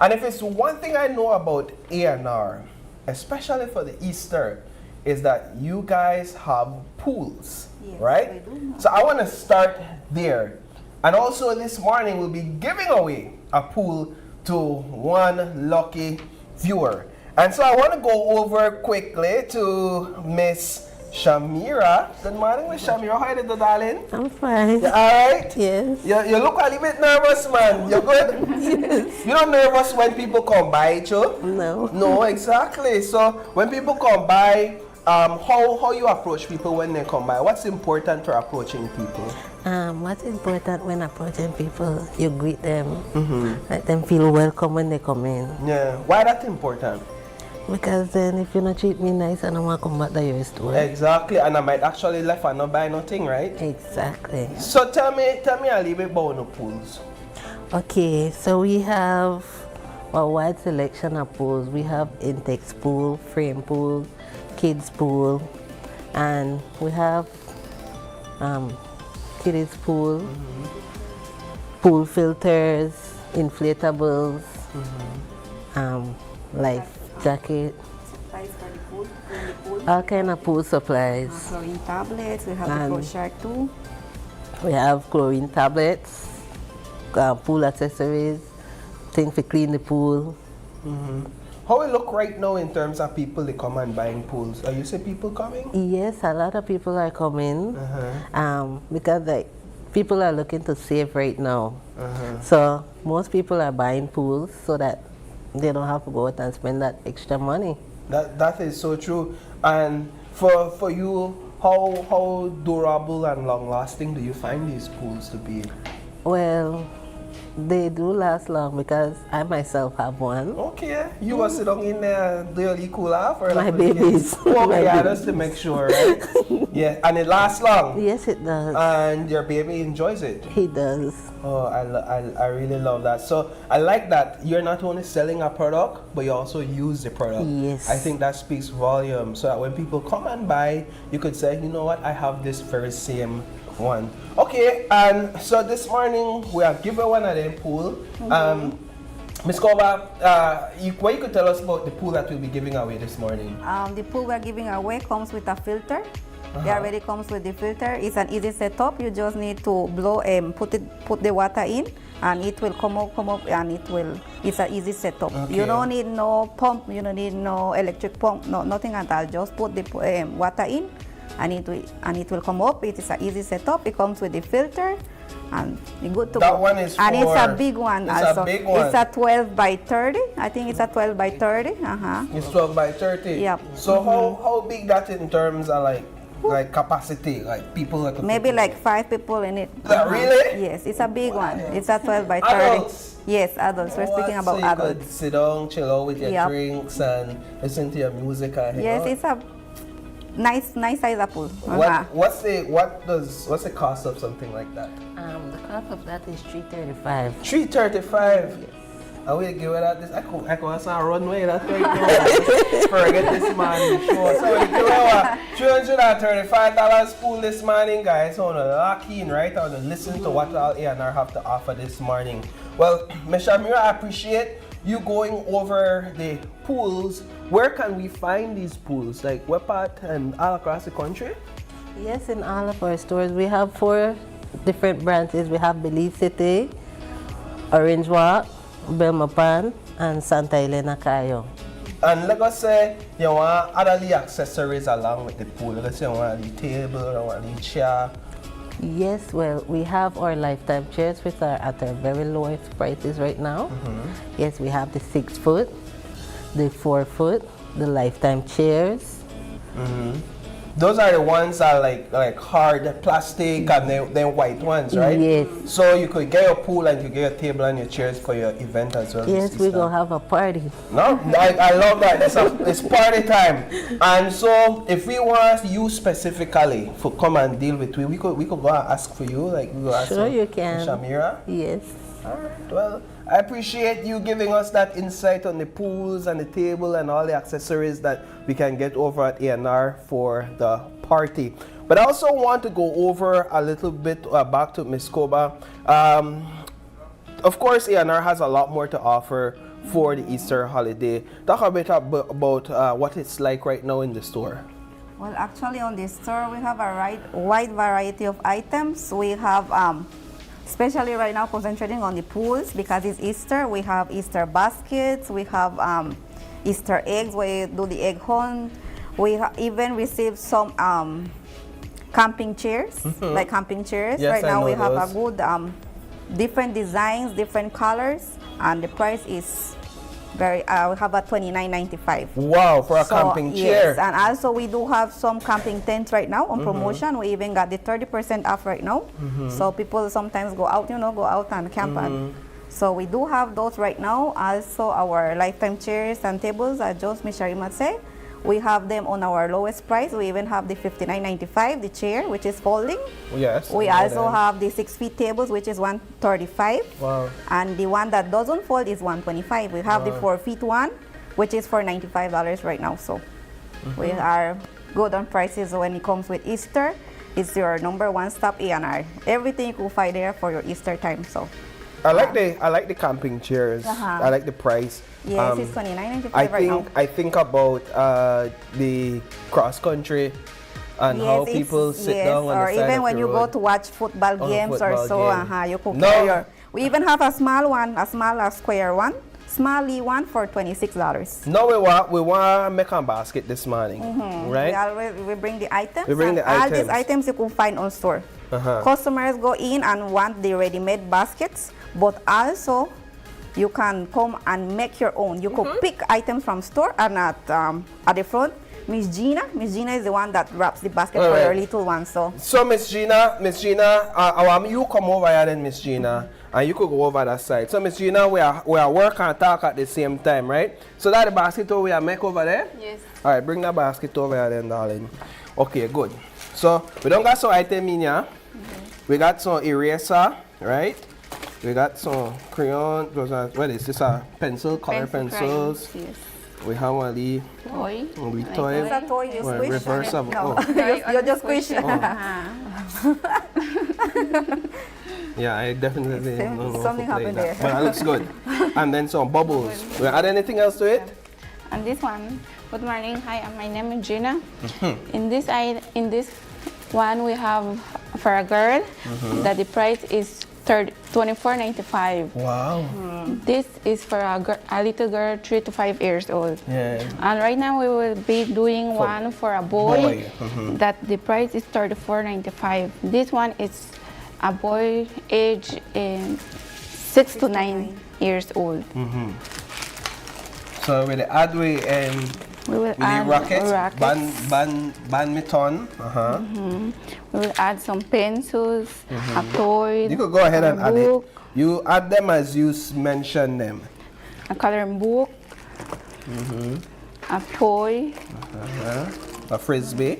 And if it's one thing I know about A&R, especially for the Easter, is that you guys have pools, right? So I want to start there. And also this morning we'll be giving away a pool to one lucky viewer. And so I want to go over quickly to Miss Shamira. Good morning, Miss Shamira. How are you, darling? I'm fine. You all right? Yes. You look a little bit nervous, man. You good? Yes. You're not nervous when people come by, Cho? No. No, exactly. So when people come by, how you approach people when they come by? What's important for approaching people? What's important when approaching people, you greet them, let them feel welcome when they come in. Yeah. Why that's important? Because then if you don't treat me nice, I don't want to come back to your store. Exactly, and I might actually left and not buy nothing, right? Exactly. So tell me a little bit about the pools. Okay, so we have a wide selection of pools. We have Intex pool, frame pool, kids pool, and we have kids pool, pool filters, inflatables, life jacket, all kind of pool supplies. Chlorine tablets, we have the Pro Shark too. We have chlorine tablets, pool accessories, things to clean the pool. How it look right now in terms of people that come and buying pools? Are you see people coming? Yes, a lot of people are coming because people are looking to save right now. So most people are buying pools so that they don't have to go out and spend that extra money. That is so true. And for you, how durable and long lasting do you find these pools to be? Well, they do last long because I myself have one. Okay, you was sitting in there, do you cool off? Or My babies. Okay, yeah, just to make sure, right? Yeah, and it lasts long. Yes, it does. And your baby enjoys it. He does. Oh, I really love that. So I like that you're not only selling a product, but you also use the product. Yes. I think that speaks volume. So that when people come and buy, you could say, you know what, I have this very same One. Okay, and so this morning we are giving one of them pool. Ms. Koba, what you could tell us about the pool that we'll be giving away this morning? The pool we're giving away comes with a filter. It already comes with the filter. It's an easy setup. You just need to blow put the water in, and it will come up, and it's an easy setup. Okay. You don't need no pump. You don't need no electric pump. No, nothing at all. Just put the water in, and it will come up. It is an easy setup. It comes with the filter. And you're good to that go. One is and for, it's a big one it's also. A big one. It's a 12 by 30. I think it's a 12 by 30. It's 12 by 30. Yep. So how big that in terms of like capacity, like people that maybe like 5 people in it. Really? Yes, it's a big one. It's a 12 by 30. Adults? Yes, adults. We're speaking about so you adults. could sit down, chill out with your drinks and listen to your music and hang yes, out. it's a nice size pool. What's the cost of something like that? The cost of that is $335. $335. I will give it that. I could runway that right now. Forget this morning show. So we give our $335 pool this morning, guys. So to lock in, right? I want to listen to what all A&R have to offer this morning. Well, Ms. Shamira, I appreciate you going over the pools. Where can we find these pools? Like what part and all across the country? Yes, in all of our stores. We have 4 different branches. We have Belize City, Orange Walk, Belmopan, and Santa Elena Cayo. And let us say you want other accessories along with the pool. Let's say you want the table, you want the chair. Yes, well, we have our lifetime chairs which are at our very lowest prices right now. Yes, we have the 6 foot, the 4 foot, the lifetime chairs. Those are the ones that are like hard plastic and then white ones, right? Yes. So you could get your pool and you could get your table and your chairs for your event as well. Yes, we're going to have a party. No, I love that. It's party time. And so if we want you specifically to come and deal with we could go and ask for you. Like we go ask sure you can. Shamira? Yes. All right. Well, I appreciate you giving us that insight on the pools and the table and all the accessories that we can get over at A&R for the party. But I also want to go over a little bit back to Ms. Koba. Of course, A&R has a lot more to offer for the Easter holiday. Talk a bit about what it's like right now in the store. Well, actually on the store we have a wide variety of items. We have especially right now concentrating on the pools because it's Easter. We have Easter baskets, we have Easter eggs where you do the egg hunt. We even received some camping chairs, like camping chairs. Yes, right now we have those. a good different designs, different colors, and the price is very, we have a $29.95. Wow, for a camping chair. Yes, and also we do have some camping tents right now on promotion. We even got the 30% off right now. So people sometimes go out, go out and camp. So we do have those right now. Also our lifetime chairs and tables, as just Ms. Sharima said, we have them on our lowest price. We even have the $59.95, the chair, which is folding. Yes. We also have the 6 feet tables, which is $135. Wow. And the one that doesn't fold is $125. We have the 4 feet one, which is for $95 right now. So we are good on prices when it comes with Easter. It's your #1 stop A&R. Everything you can find there for your Easter time. So I like the camping chairs. I like the price. Yes, it's $29.95 right now. I think about the cross country and how people sit down on or the side even of when the you road. go to watch football games or so, you could No. carry your. We even have a small one, a small square one, smally one for $26. No, we want to make a basket this morning, right? We bring the items. We bring the All items. these items you can find on store. Customers go in and want the ready-made baskets, but also you can come and make your own. You could pick items from store and at the front. Miss Gina is the one that wraps the basket for your little one. So Miss Gina, I want you come over here then, Miss Gina, and you could go over that side. So Miss Gina, we are work and talk at the same time, right? So that the basket over here make over there? Yes. All right, bring that basket over here then, darling. Okay, good. So we don't got some item in here. We got some eraser, right? We got some crayon. What is this? Pencil, color pencils. crayons, yes. We have one of the toy. Toy. It's a toy you squish. Reverse of. No, Oh. you just squish. Yeah, I definitely know something how to play happened that. there. But it looks good. And then some bubbles. Will you add anything else to it? And this one, good morning. Hi, my name is Gina. In this one, we have for a girl that the price is $24.95. Wow. This is for a little girl 3 to 5 years old. Yeah. And right now we will be doing one for a boy that the price is $34.95. This one is a boy age 6 to 9 years old. So with the adway and we will add rockets, rockets. badminton. We will add some pencils, a toy. You could go ahead and add it. book, You add them as you mentioned them. a coloring book, a toy, A frisbee.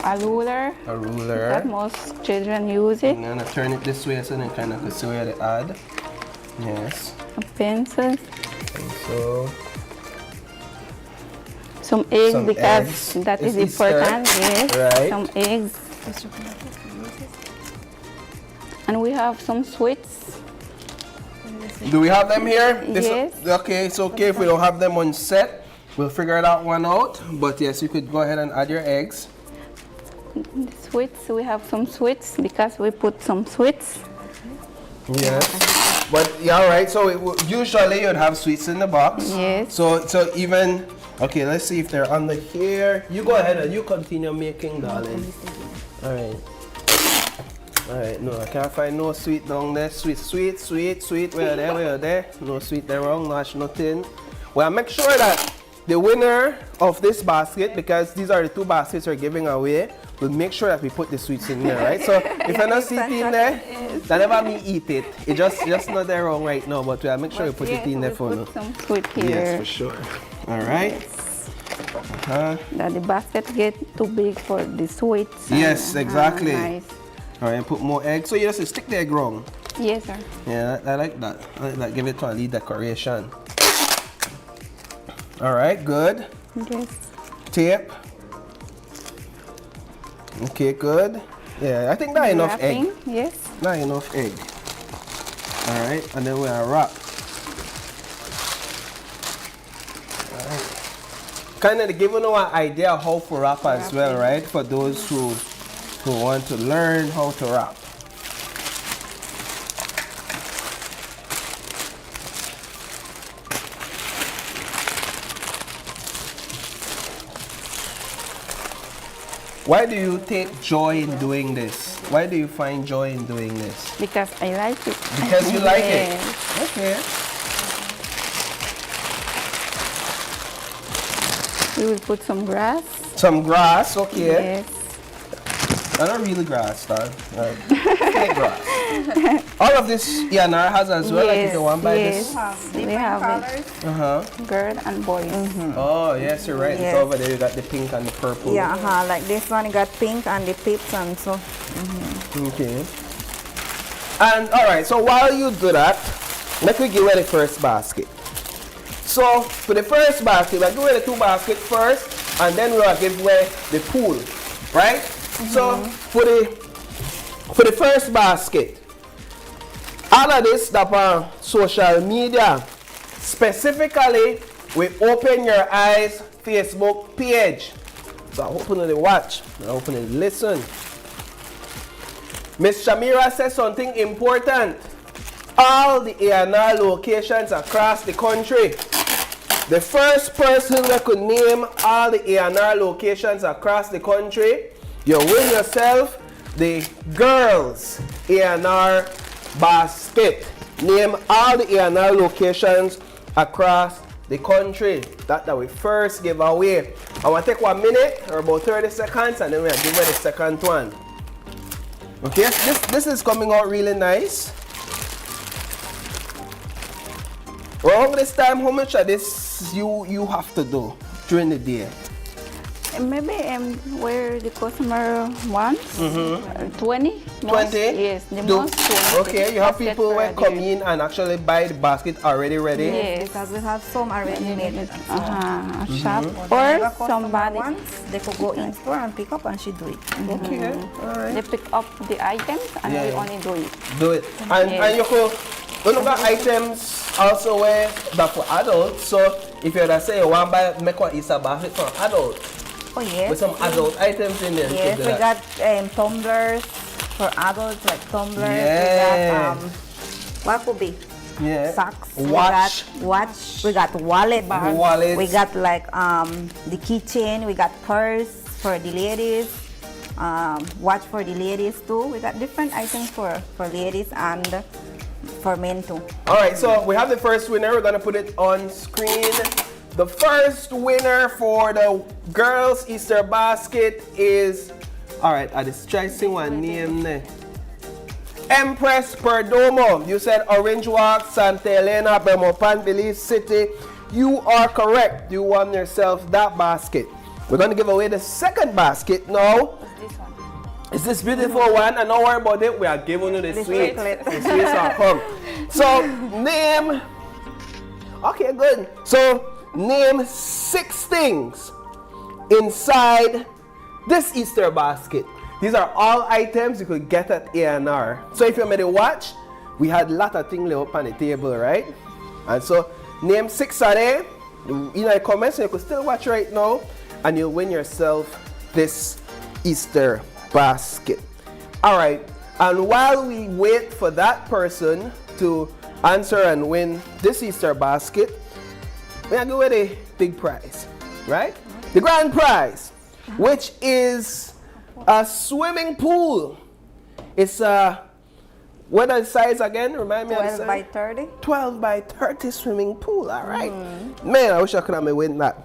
a ruler. A ruler. That most children use it. And then I turn it this way so then kind of could see where they add. Yes. A pencil. So some eggs some because eggs. that is It's important. Easter. Yes. Right. Some eggs. And we have some sweets. do we have them here? Yes. Okay, it's okay if we don't have them on set. We'll figure that one out. But yes, you could go ahead and add your eggs. The sweets, we have some sweets because we put some sweets. Yes. But yeah, all right. So usually you'd have sweets in the box. Yes. So even okay. Let's see if they're under here. You go ahead and you continue making, darling. All right. All right. No, I can't find no sweet down there. Sweet. Where there? No sweet there wrong. Nothing. Well, make sure that the winner of this basket, because these are the two baskets we're giving away, we'll make sure that we put the sweets in there, right? So if you're not sitting in there, that never me eat it. It just not there wrong right now, but we'll make sure we put it in there for you. Some sweet here. Yes, for sure. All right. That the basket get too big for the sweets. Yes, exactly. Nice. All right, put more eggs. So you just stick the egg wrong. Yes, sir. Yeah, I like that. I like that. Give it to a lead decoration. All right, good. Yes. Tape. Okay, good. Yeah, I think that's enough egg. Yes. Not enough egg. All right, and then we'll wrap. All right. Kind of giving you an idea of how to wrap as well, right? For those who want to learn how to wrap. Why do you take joy in doing this? Why do you find joy in doing this? Because I like it. Because you like it? Yes. Okay. We will put some grass. Some grass, okay. Yes. Not really grass, though. Right. Fake grass. All of this A&R has as well, like if you want to buy this. We have it. Girl and boys. Oh, yes, you're right. Yes. It's over there. You got the pink and the purple. Yeah, like this one, you got pink and the pips and so. Okay. And all right, so while you do that, let me give away the first basket. So for the first basket, we'll give away the two baskets first, and then we'll give away the pool, right? So for the first basket, all of this stuff on social media, specifically we Open Your Eyes Facebook page. So I open the watch, I open the listen. Miss Shamira says something important. All the A&R locations across the country. The first person that could name all the A&R locations across the country, you win yourself the girls A&R basket. Name all the A&R locations across the country. That we first give away. I want to take 1 minute or about 30 seconds and then we'll give away the second one. Okay, this is coming out really nice. Around this time, how much of this you have to do during the day? Maybe where the customer wants 20. 20? Yes, the most 20. Okay, you have people who come in and actually buy the basket already ready? Yes, because we have some already made. Shop or somebody they could go in store and pick up and she do it. Okay, all right. They pick up the items and we only do it. Do it. And you could, you got items also where that for adults. So if you say you want to buy make one Easter basket for adults. Oh yes. With some adult items in there. Yes, we got tumblers for adults, like tumblers. Yeah. We got what could be? Yeah. Socks. Watch. We got watch. We got wallets. We got like the keychain. We got purse for the ladies. Watch for the ladies too. We got different items for ladies and for men too. All right, so we have the first winner. We're gonna put it on screen. The first winner for the girls' Easter basket is, all right, I just try to see one name there. Empress Perdomo. You said Orange Walk, Santa Elena, Belmopan, Belize City. You are correct. You won yourself that basket. We're going to give away the second basket now. It's this beautiful one, and don't worry about it. We are giving you the sweets. The sweets are come. So, name. Okay, good. So, name 6 things inside this Easter basket. These are all items you could get at A&R. So if you made a watch, we had a lot of things up on the table, right? And so name 6 of them in the comments, and you could still watch right now, and you'll win yourself this Easter basket. All right, and while we wait for that person to answer and win this Easter basket, we're going to go with a big prize, right? The grand prize, which is a swimming pool. It's what is the size again? Remind me of the size. 12 by 30. 12 by 30 swimming pool, all right. Man, I wish I could have win that.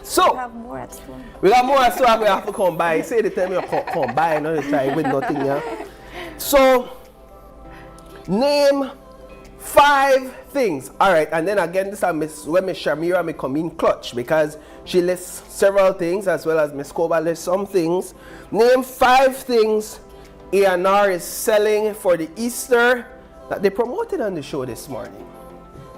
So, we have more at store. We got more at store. We have to come by. Say the time you come by, and not try with nothing, yeah. So, name 5 things. All right, and then again, this is where Miss Shamira may come in clutch because she lists several things as well as Miss Koba lists some things. Name 5 things A&R is selling for the Easter that they promoted on the show this morning.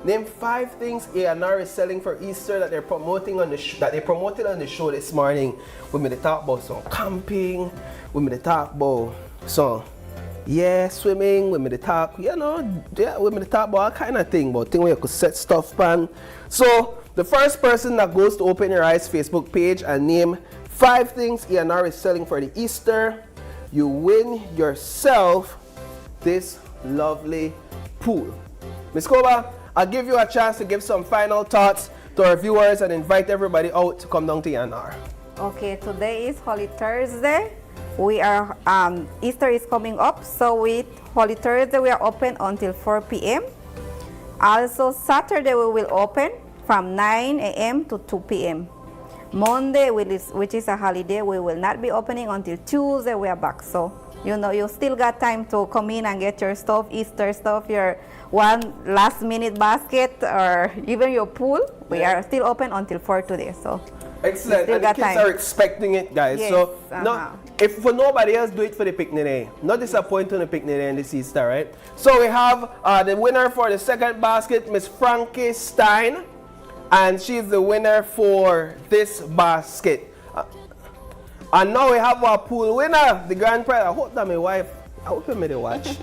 Name 5 things A&R is selling for Easter that they're promoting on the that they promoted on the show this morning. We may talk about some camping. We may talk about some swimming. We may talk, we may talk about all kind of thing, but thing where you could set stuff on. So the first person that goes to Open Your Eyes Facebook page and name 5 things A&R is selling for the Easter, you win yourself this lovely pool. Ms. Koba, I'll give you a chance to give some final thoughts to our viewers and invite everybody out to come down to A&R. Okay, today is Holy Thursday. We are Easter is coming up, so with Holy Thursday we are open until 4 p.m. Also Saturday we will open from 9 a.m. to 2 p.m. Monday, which is a holiday, we will not be opening until Tuesday. We are back, so you still got time to come in and get your stuff, Easter stuff, your one last-minute basket, or even your pool. We are still open until 4 today, so excellent. And the kids are expecting it, guys. Yes, so no, if for nobody else, do it for the picnic day. Not disappointing the picnic day and this Easter, right? So we have the winner for the second basket, Miss Frankie Stein, and she's the winner for this basket. And now we have our pool winner, the grand prize. I hope that my wife, I hope you made a watch.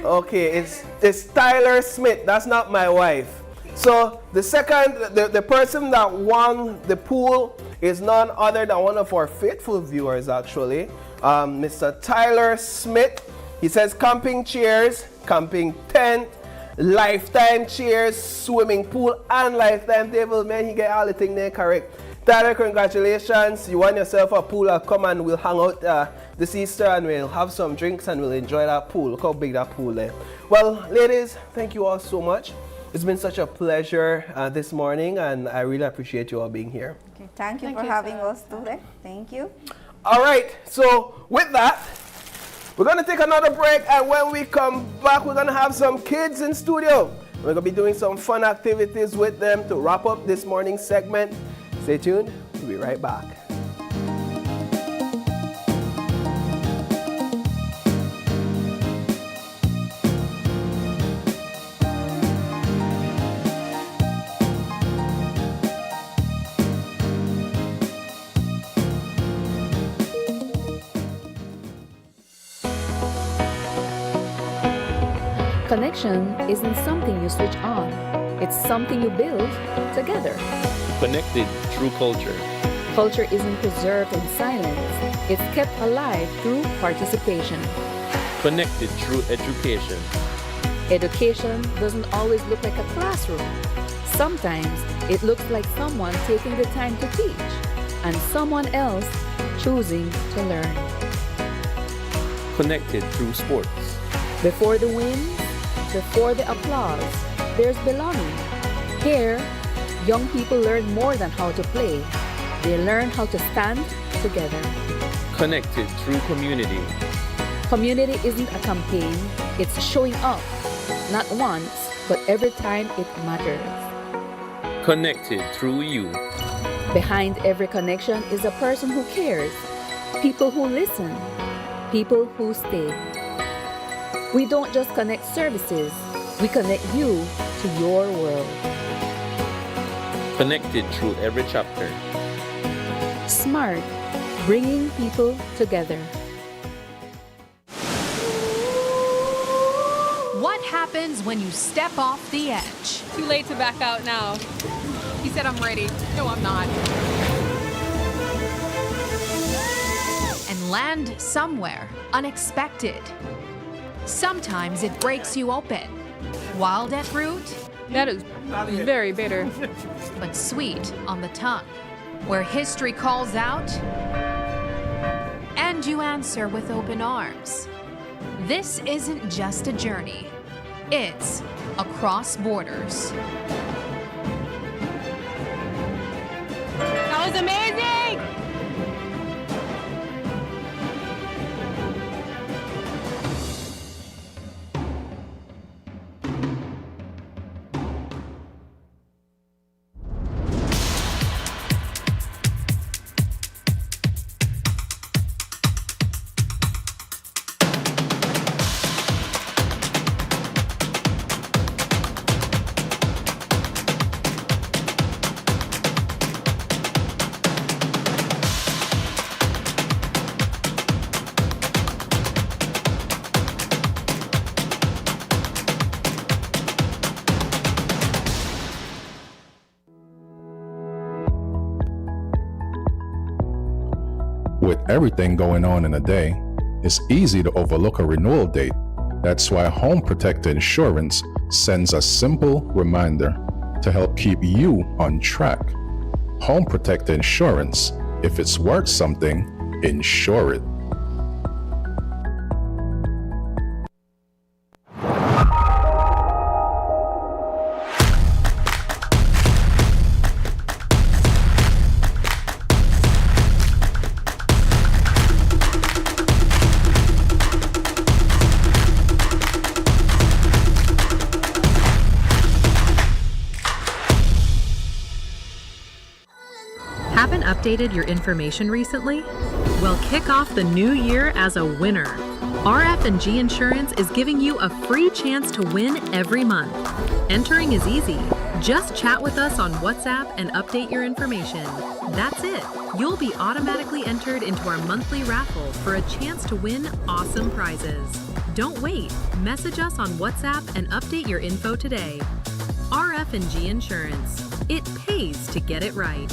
Okay, it's Tyler Smith. That's not my wife. So the second, the person that won the pool is none other than one of our faithful viewers, actually, Mr. Tyler Smith. He says camping chairs, camping tent, lifetime chairs, swimming pool, and lifetime table. Man, he get all the things there correct. Tyler, congratulations. You won yourself a pool. I'll come and we'll hang out this Easter and we'll have some drinks and we'll enjoy that pool. Look how big that pool is. Well, ladies, thank you all so much. It's been such a pleasure this morning, and I really appreciate you all being here. Okay, thank you for having us today. Thank you. All right, so with that, we're going to take another break, and when we come back, we're going to have some kids in studio. We're going to be doing some fun activities with them to wrap up this morning's segment. Stay tuned. be right back. Connection isn't something you switch on. It's something you build together. Connected through culture. Culture isn't preserved in silence. It's kept alive through participation. Connected through education. Education doesn't always look like a classroom. Sometimes it looks like someone taking the time to teach and someone else choosing to learn. Connected through sports. Before the wins, before the applause, there's belonging. Here, young people learn more than how to play. They learn how to stand together. Connected through community. Community isn't a campaign, it's showing up. Not once, but every time it matters. Connected through you. Behind every connection is a person who cares. People who listen. People who stay. We don't just connect services, we connect you to your world. Connected through every chapter. Smart, bringing people together. What happens when you step off the edge? Too late to back out now. He said I'm ready. No, I'm not. And land somewhere unexpected. Sometimes it breaks you open. Wild at root? That is very bitter. But sweet on the tongue. Where history calls out, and you answer with open arms. This isn't just a journey. It's across borders. That was amazing! With everything going on in a day, it's easy to overlook a renewal date. That's why Home Protect Insurance sends a simple reminder to help keep you on track. Home Protect Insurance, if it's worth something, insure it. Haven't updated your information recently? Well, kick off the new year as a winner. RF&G Insurance is giving you a free chance to win every month. Entering is easy. Just chat with us on WhatsApp and update your information. That's it. You'll be automatically entered into our monthly raffle for a chance to win awesome prizes. Don't wait. Message us on WhatsApp and update your info today. RF&G Insurance. It pays to get it right.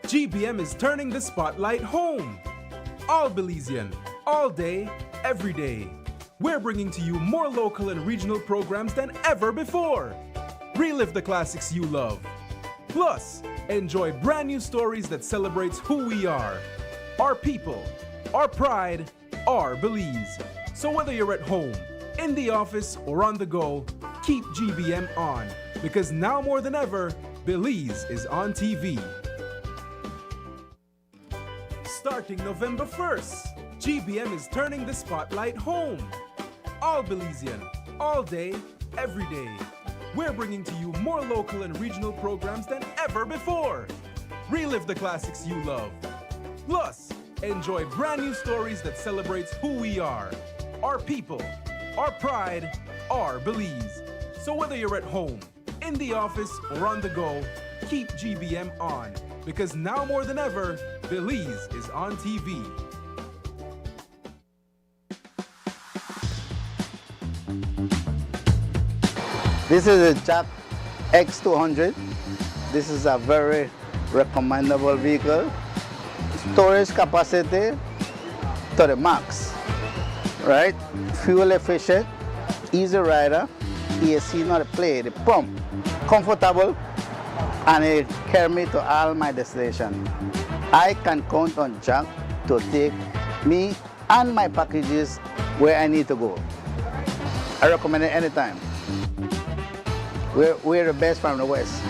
GBM is turning the spotlight home. All Belizean, all day, every day. We're bringing to you more local and regional programs than ever before. Relive the classics you love. Plus, enjoy brand new stories that celebrates who we are, our people, our pride, our Belize. So whether you're at home, in the office, or on the go, keep GBM on, because now more than ever, Belize is on TV. Starting November 1st, GBM is turning the spotlight home. All Belizean, all day, every day. We're bringing to you more local and regional programs than ever before. Relive the classics you love. Plus, enjoy brand new stories that celebrates who we are, our people, our pride, our Belize. So whether you're at home, in the office, or on the go, keep GBM on, because now more than ever, Belize is on TV. This is a Jack X200. This is a very recommendable vehicle. Storage capacity to the max, right? Fuel efficient, easy rider, AC not a play, the pump, comfortable, and it carry me to all my destination. I can count on Jack to take me and my packages where I need to go. I recommend it anytime. We're the best from the West.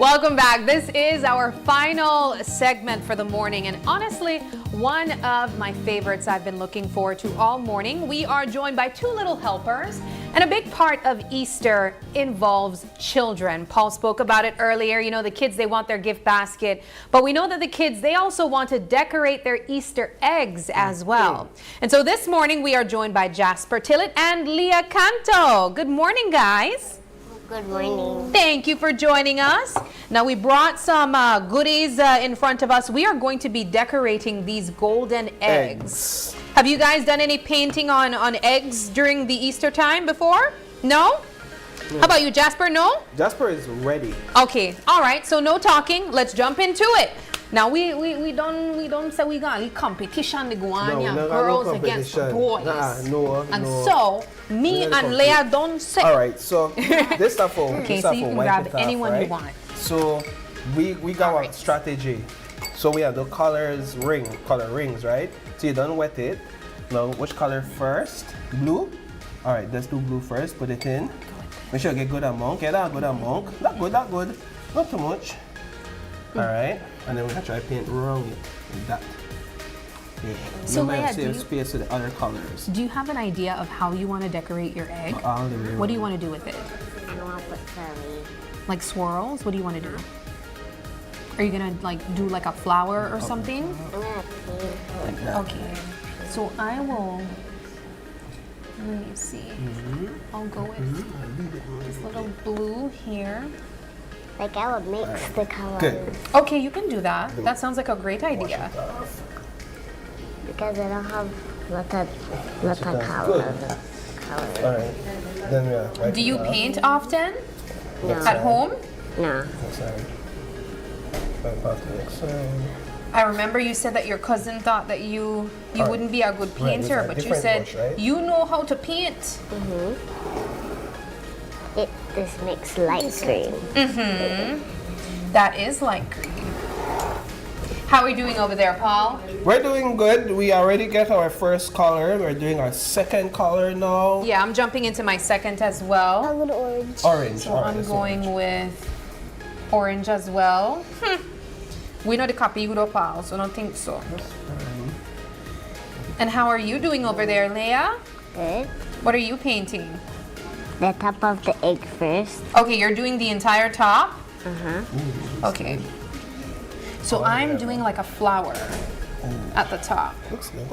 Welcome back. This is our final segment for the morning, and honestly, one of my favorites I've been looking forward to all morning. We are joined by two little helpers, and a big part of Easter involves children. Paul spoke about it earlier. You know, the kids, they want their gift basket, but we know that the kids, they also want to decorate their Easter eggs as well. And so this morning, we are joined by Jasper Tillett and Leah Canto. Good morning, guys. Good morning. Thank you for joining us. Now we brought some goodies in front of us. We are going to be decorating these golden eggs. Have you guys done any painting on eggs during the Easter time before? No? How about you, Jasper? No? Jasper is ready. Okay. All right. So no talking. Let's jump into it. Now we don't say we got a competition to go on, girls against boys. So me and Leah don't say. All right, so this stuff for okay, so you can grab anyone right? you want. So we got our strategy. So we have the color rings, right? So you don't wet it. Now which color first? Blue. All right, let's do blue first. Put it in. Make sure you get good amount. Get a good amount. Not good. Not too much. All right, and then we're gonna try to paint around it like that. Yeah. So Leah, save space to the other colors. Do you have an idea of how you want to decorate your egg? All the way what do you want to do with it? I want to put curly. Like swirls? What do you want to do? Are you gonna like do like a flower or something? I'm gonna paint like that. Okay. So I will. Let me see. I'll go with this little blue here. Like I would mix the colors. Good. Okay, you can do that. That sounds like a great idea. Because I don't have lots of colors. All right. Then do you paint often? No. At home? No. I remember you said that your cousin thought that you wouldn't be a good painter, but you said you know how to paint. This makes light green. That is light green. How are we doing over there, Paul? We're doing good. We already get our first color. We're doing our second color now. Yeah, I'm jumping into my second as well. A little orange. Orange. So I'm going with orange as well. We know the copy you do, Paul, so I don't think so. And how are you doing over there, Leah? Good. What are you painting? The top of the egg first. Okay, you're doing the entire top? Okay. So I'm doing like a flower at the top. Looks good.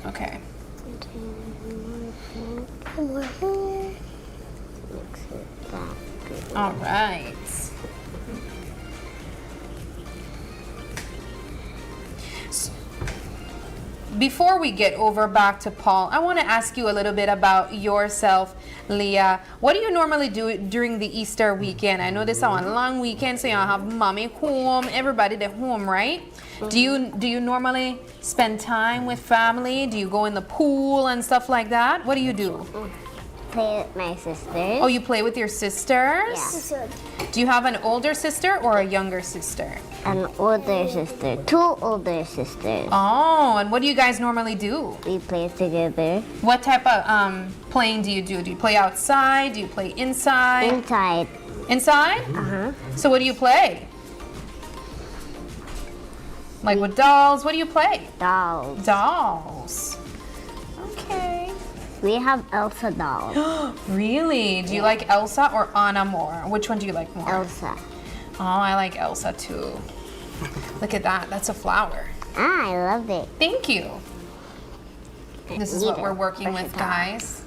Okay. All right. Before we get over back to Paul, I want to ask you a little bit about yourself, Leah. What do you normally do during the Easter weekend? I know this is a long weekend, so you have mommy home, everybody at home, right? Do you normally spend time with family? Do you go in the pool and stuff like that? What do you do? play with my sisters. Oh, you play with your sisters? Yeah. Do you have an older sister or a younger sister? An older sister. 2 older sisters. Oh, and what do you guys normally do? We play together. What type of playing do you do? Do you play outside? Do you play inside? Inside. Inside? Uh-huh. So what do you play? Like with dolls? What do you play? Dolls. Dolls. Okay. We have Elsa dolls. Really? Do you like Elsa or Anna more? Which one do you like more? Elsa. Oh, I like Elsa too. Look at that. That's a flower. Ah, I love it. Thank you. This is what we're working with, guys.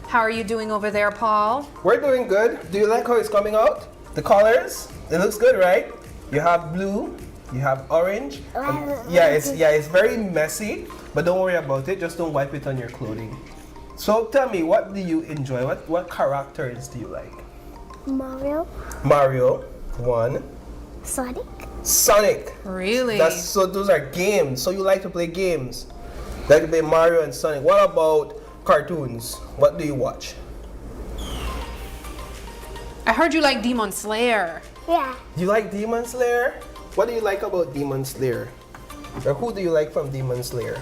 How are you doing over there, Paul? We're doing good. Do you like how it's coming out? The colors? It looks good, right? You have blue, you have orange. It's very messy, but don't worry about it. Just don't wipe it on your clothing. So tell me, what do you enjoy? What characters do you like? Mario. Mario, 1. Sonic. Sonic. Really? So those are games. So you like to play games. That could be Mario and Sonic. What about cartoons? What do you watch? I heard you like Demon Slayer. Yeah. You like Demon Slayer? What do you like about Demon Slayer? Or who do you like from Demon Slayer?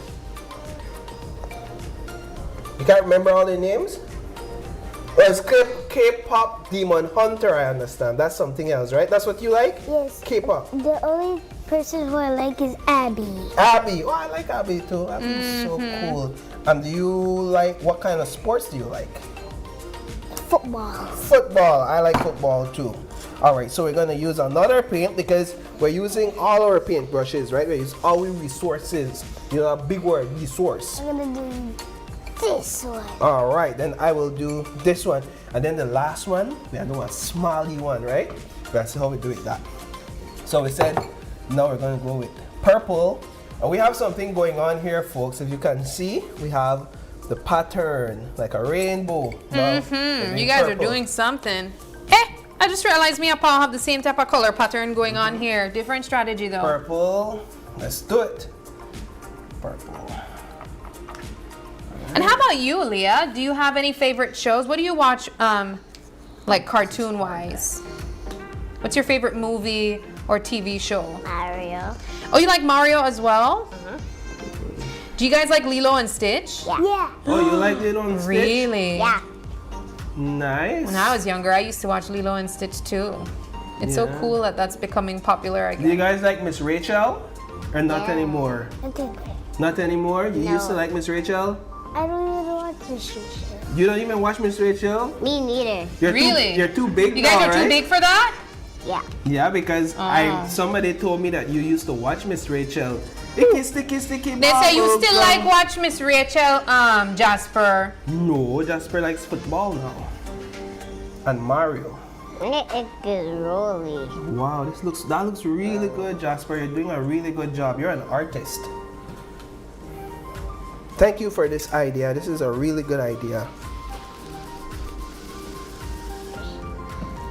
You can't remember all their names? Well, it's K-pop Demon Hunter, I understand. That's something else, right? That's what you like? Yes. K-pop. The only person who I like is Abby. Abby. Oh, I like Abby too. Abby's so cool. And do you like, what kind of sports do you like? Football. Football. I like football too. All right, so we're gonna use another paint because we're using all our paint brushes, right? We use all our resources. You know, a big word, resource. I'm gonna do this one. All right, then I will do this one. And then the last one, we are doing a smiley one, right? That's how we do it that. So we said, now we're gonna go with purple. And we have something going on here, folks. If you can see, we have the pattern, like a rainbow. You guys are doing something. I just realized me and Paul have the same type of color pattern going on here. Different strategy though. Purple. Let's do it. Purple. And how about you, Leah? Do you have any favorite shows? What do you watch, like cartoon-wise? What's your favorite movie or TV show? Mario. Oh, you like Mario as well? Do you guys like Lilo and Stitch? Yeah. Oh, you like Lilo and Stitch? Really? Yeah. Nice. When I was younger, I used to watch Lilo and Stitch too. It's so cool that that's becoming popular again. Do you guys like Miss Rachel? Or not anymore? Not anymore? You used to like Miss Rachel? I don't even watch Miss Rachel. You don't even watch Miss Rachel? Me neither. You're too big You now, guys are too right? big for that? Yeah. Yeah, because somebody told me that you used to watch Miss Rachel. Sticky. They say you still like watch Miss Rachel, Jasper. No, Jasper likes football now. And Mario. It is rolly. Wow, that looks really good, Jasper. You're doing a really good job. You're an artist. Thank you for this idea. This is a really good idea.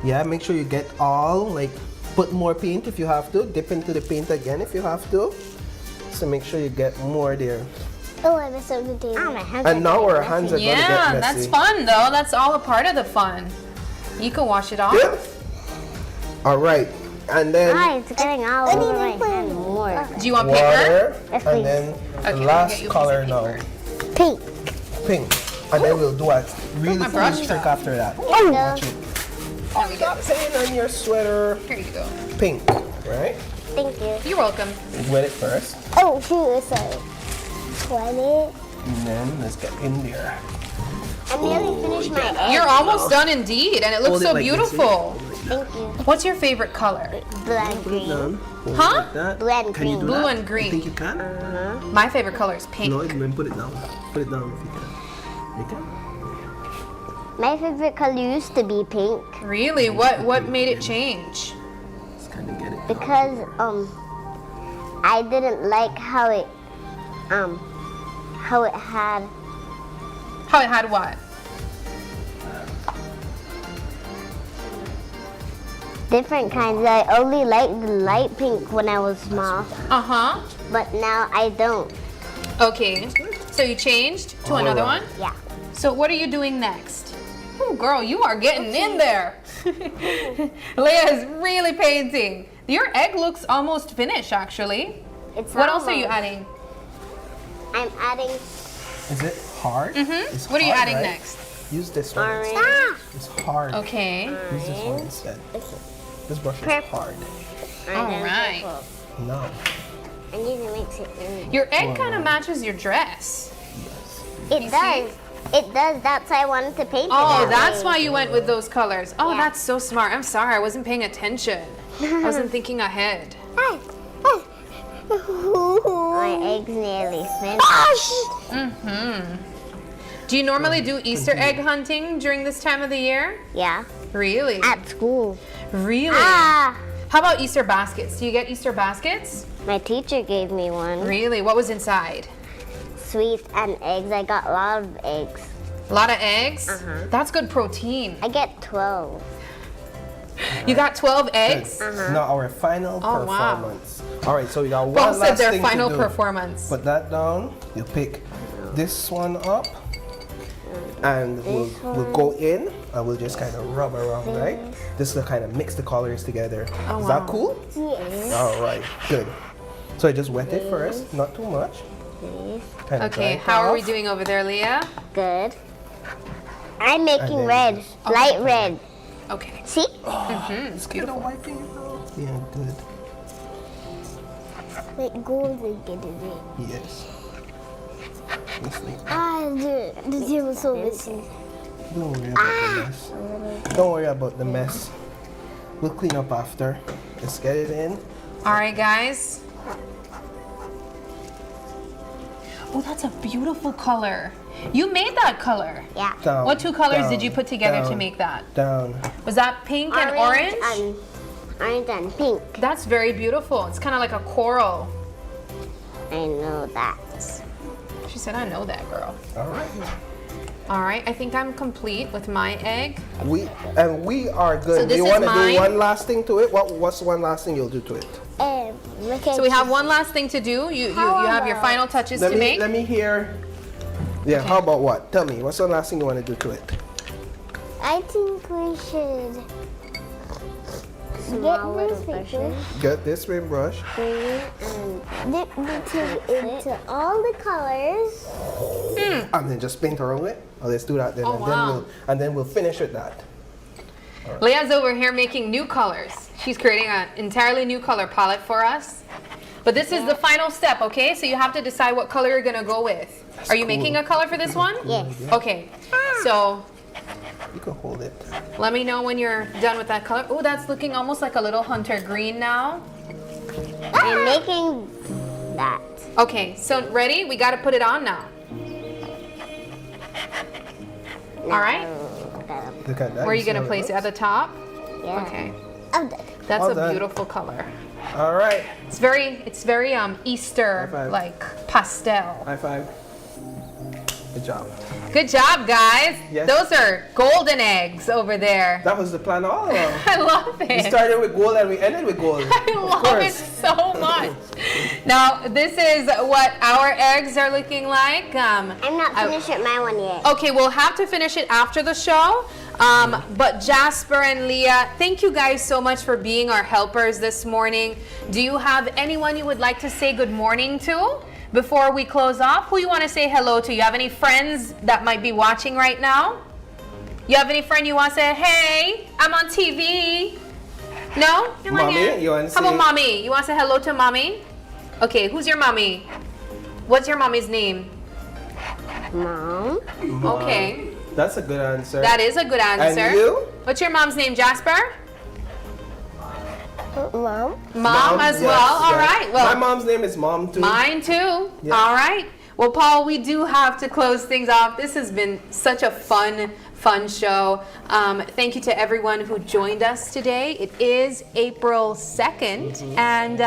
Yeah, make sure you get all, like, put more paint if you have to. Dip into the paint again if you have to. So make sure you get more there. Oh, I messed up the table. And now our hands are going to get messy. Yeah, that's fun though. That's all a part of the fun. You can wash it off. Yeah. All right. And then it's getting all over my hand more. Do you want water, paper? Yes, and then the last color now. Pink. Pink. And then we'll do a really my cool brush trick after that. Oh. Watch it. Oh, stop saying on your sweater. Here you go. Pink, right? Thank you. You're welcome. Wet it first. Oh, shoot, sorry. Sweat it. And then let's get in there. I nearly finished my egg. You're almost done indeed, and it looks Hold it so like this, beautiful. Thank you. What's your favorite color? Blue and green. Huh? Blue and Can you do green. Blue that? and green. You think you can? My favorite color is pink. No, then put it down. Put it down if you can. You can? My favorite color used to be pink. Really? What made it change? Let's kind of get it. Because I didn't like how it had. How it had what? Different kinds. I only liked the light pink when I was small. Uh-huh. But now I don't. Okay. So you changed to All another right. one? Yeah. So what are you doing next? Oh, girl, you are getting in there. Leah is really painting. Your egg looks almost finished, actually. What else are you adding? I'm adding. Is it hard? Mm-hmm. It's What are you hard, adding right? next? Use this one. Orange. instead. It's hard. Okay. Use this one instead. This brush is Purple. hard. All right. No. I need to mix it in. Your egg kind of matches your dress. It does. It does. That's why I wanted to paint it. Oh, that that's way. why you went with those colors. Oh, that's so smart. I'm sorry, I wasn't paying attention. I wasn't thinking ahead. My egg's nearly finished. Do you normally do Easter egg hunting during this time of the year? Yeah. Really? At school. Really? Ah. How about Easter baskets? Do you get Easter baskets? My teacher gave me one. Really? What was inside? Sweets and eggs. I got a lot of eggs. A lot of eggs? Uh-huh. That's good protein. I get 12. You got 12 eggs? Now our final Oh, wow. performance. All right, so we got one Both said last their thing final to do. performance. Put that down. You pick this one up, and we'll go in, and we'll just kind of rub around, right? This will kind of mix the colors together. Oh, Is wow. that cool? Yes. All right, good. So I just wet it first, not too much. Kind of dry Okay, it how are we off. doing over there, Leah? Good. I'm making then red. just- Light red. Okay. See? It's beautiful. Yeah, good. Wait, gold will get it. Yes. Just like that. Ah, the zero so messy. Don't worry about the mess. Don't worry about the mess. We'll clean up after. Let's get it in. All right, guys. Oh, that's a beautiful color. You made that color. Yeah. Down, What two colors down, did you put together to down, make that? Down. Was that pink and orange? Orange and pink. That's very beautiful. It's kind of like a coral. I know that. She said, I know that, girl. All right. All right, I think I'm complete with my egg. We are good. So this you is want to mine? do one last thing to it? What's one last thing you'll do to it? So we have one last thing to do. You have your final touches to make. Let me hear. Yeah, how about what? Tell me, what's the last thing you want to do to it? I think we should Get this rim brush. and dip the tip into all the colors. And then just paint around it. Oh, let's do that then. Oh, wow. And then we'll finish with that. Leah's over here making new colors. She's creating an entirely new color palette for us. But this is the final step, okay? So you have to decide what color you're gonna go with. Are you making a color for this one? Yes. Okay. So You can hold it. let me know when you're done with that color. Oh, that's looking almost like a little hunter green now. I'm making that. Okay, so ready? We gotta put it on now. All right. Look at that. Where are you gonna place it? At the top? Yeah. Okay. I'm done. That's All a done. beautiful color. All right. It's very Easter High five. like pastel. High five. Good job. Good job, guys. Yes. Those are golden eggs over there. That was the plan all along. I love it. We started with gold and we ended with gold. I love it so much. Now, this is what our eggs are looking like. I'm not finished with my one yet. Okay, we'll have to finish it after the show. But Jasper and Leah, thank you guys so much for being our helpers this morning. Do you have anyone you would like to say good morning to before we close off? Who you want to say hello to? You have any friends that might be watching right now? You have any friend you want to say, hey, I'm on TV? No? Come on Mommy, here. you want to How about say- mommy? You want to say hello to mommy? Okay, who's your mommy? What's your mommy's name? Mom. Okay. That's a good answer. That is a good answer. And you? What's your mom's name, Jasper? Mom. Mom as yes, well. All yes. right. Well, my mom's name is Mom too. mine too. Yeah. All right. Well, Paul, we do have to close things off. This has been such a fun fun show. Thank you to everyone who joined us today. It is April 2nd and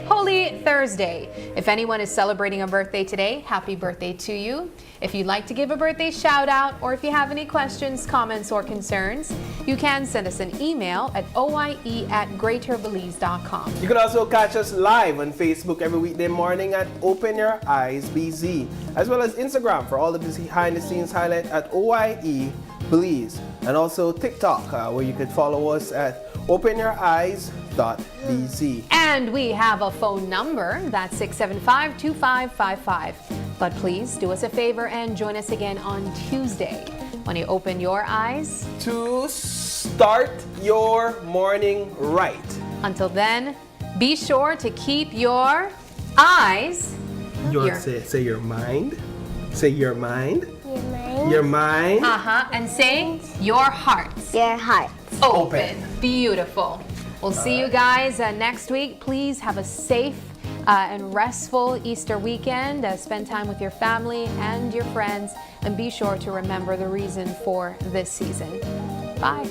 Holy Thursday. If anyone is celebrating a birthday today, happy birthday to you. If you'd like to give a birthday shout out, or if you have any questions, comments, or concerns, you can send us an email at oie@greaterbelize.com. You can also catch us live on Facebook every weekday morning at Open Your Eyes BZ, as well as Instagram for all the behind the scenes highlight at OIE Belize, and also TikTok where you could follow us at openyoureyes.bz. And we have a phone number, that's 675-2555. But please do us a favor and join us again on Tuesday when you open your eyes to start your morning right. Until then, be sure to keep your eyes. Say your mind. Say your mind. Your mind. Your mind. And say your hearts. Your hearts. Open. Beautiful. We'll see you guys next week. Please have a safe and restful Easter weekend. Spend time with your family and your friends, and be sure to remember the reason for this season. Bye.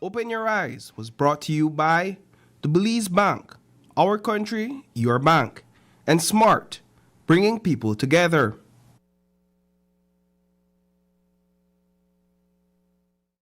Open Your Eyes was brought to you by the Belize Bank, our country, your bank, and Smart, bringing people together.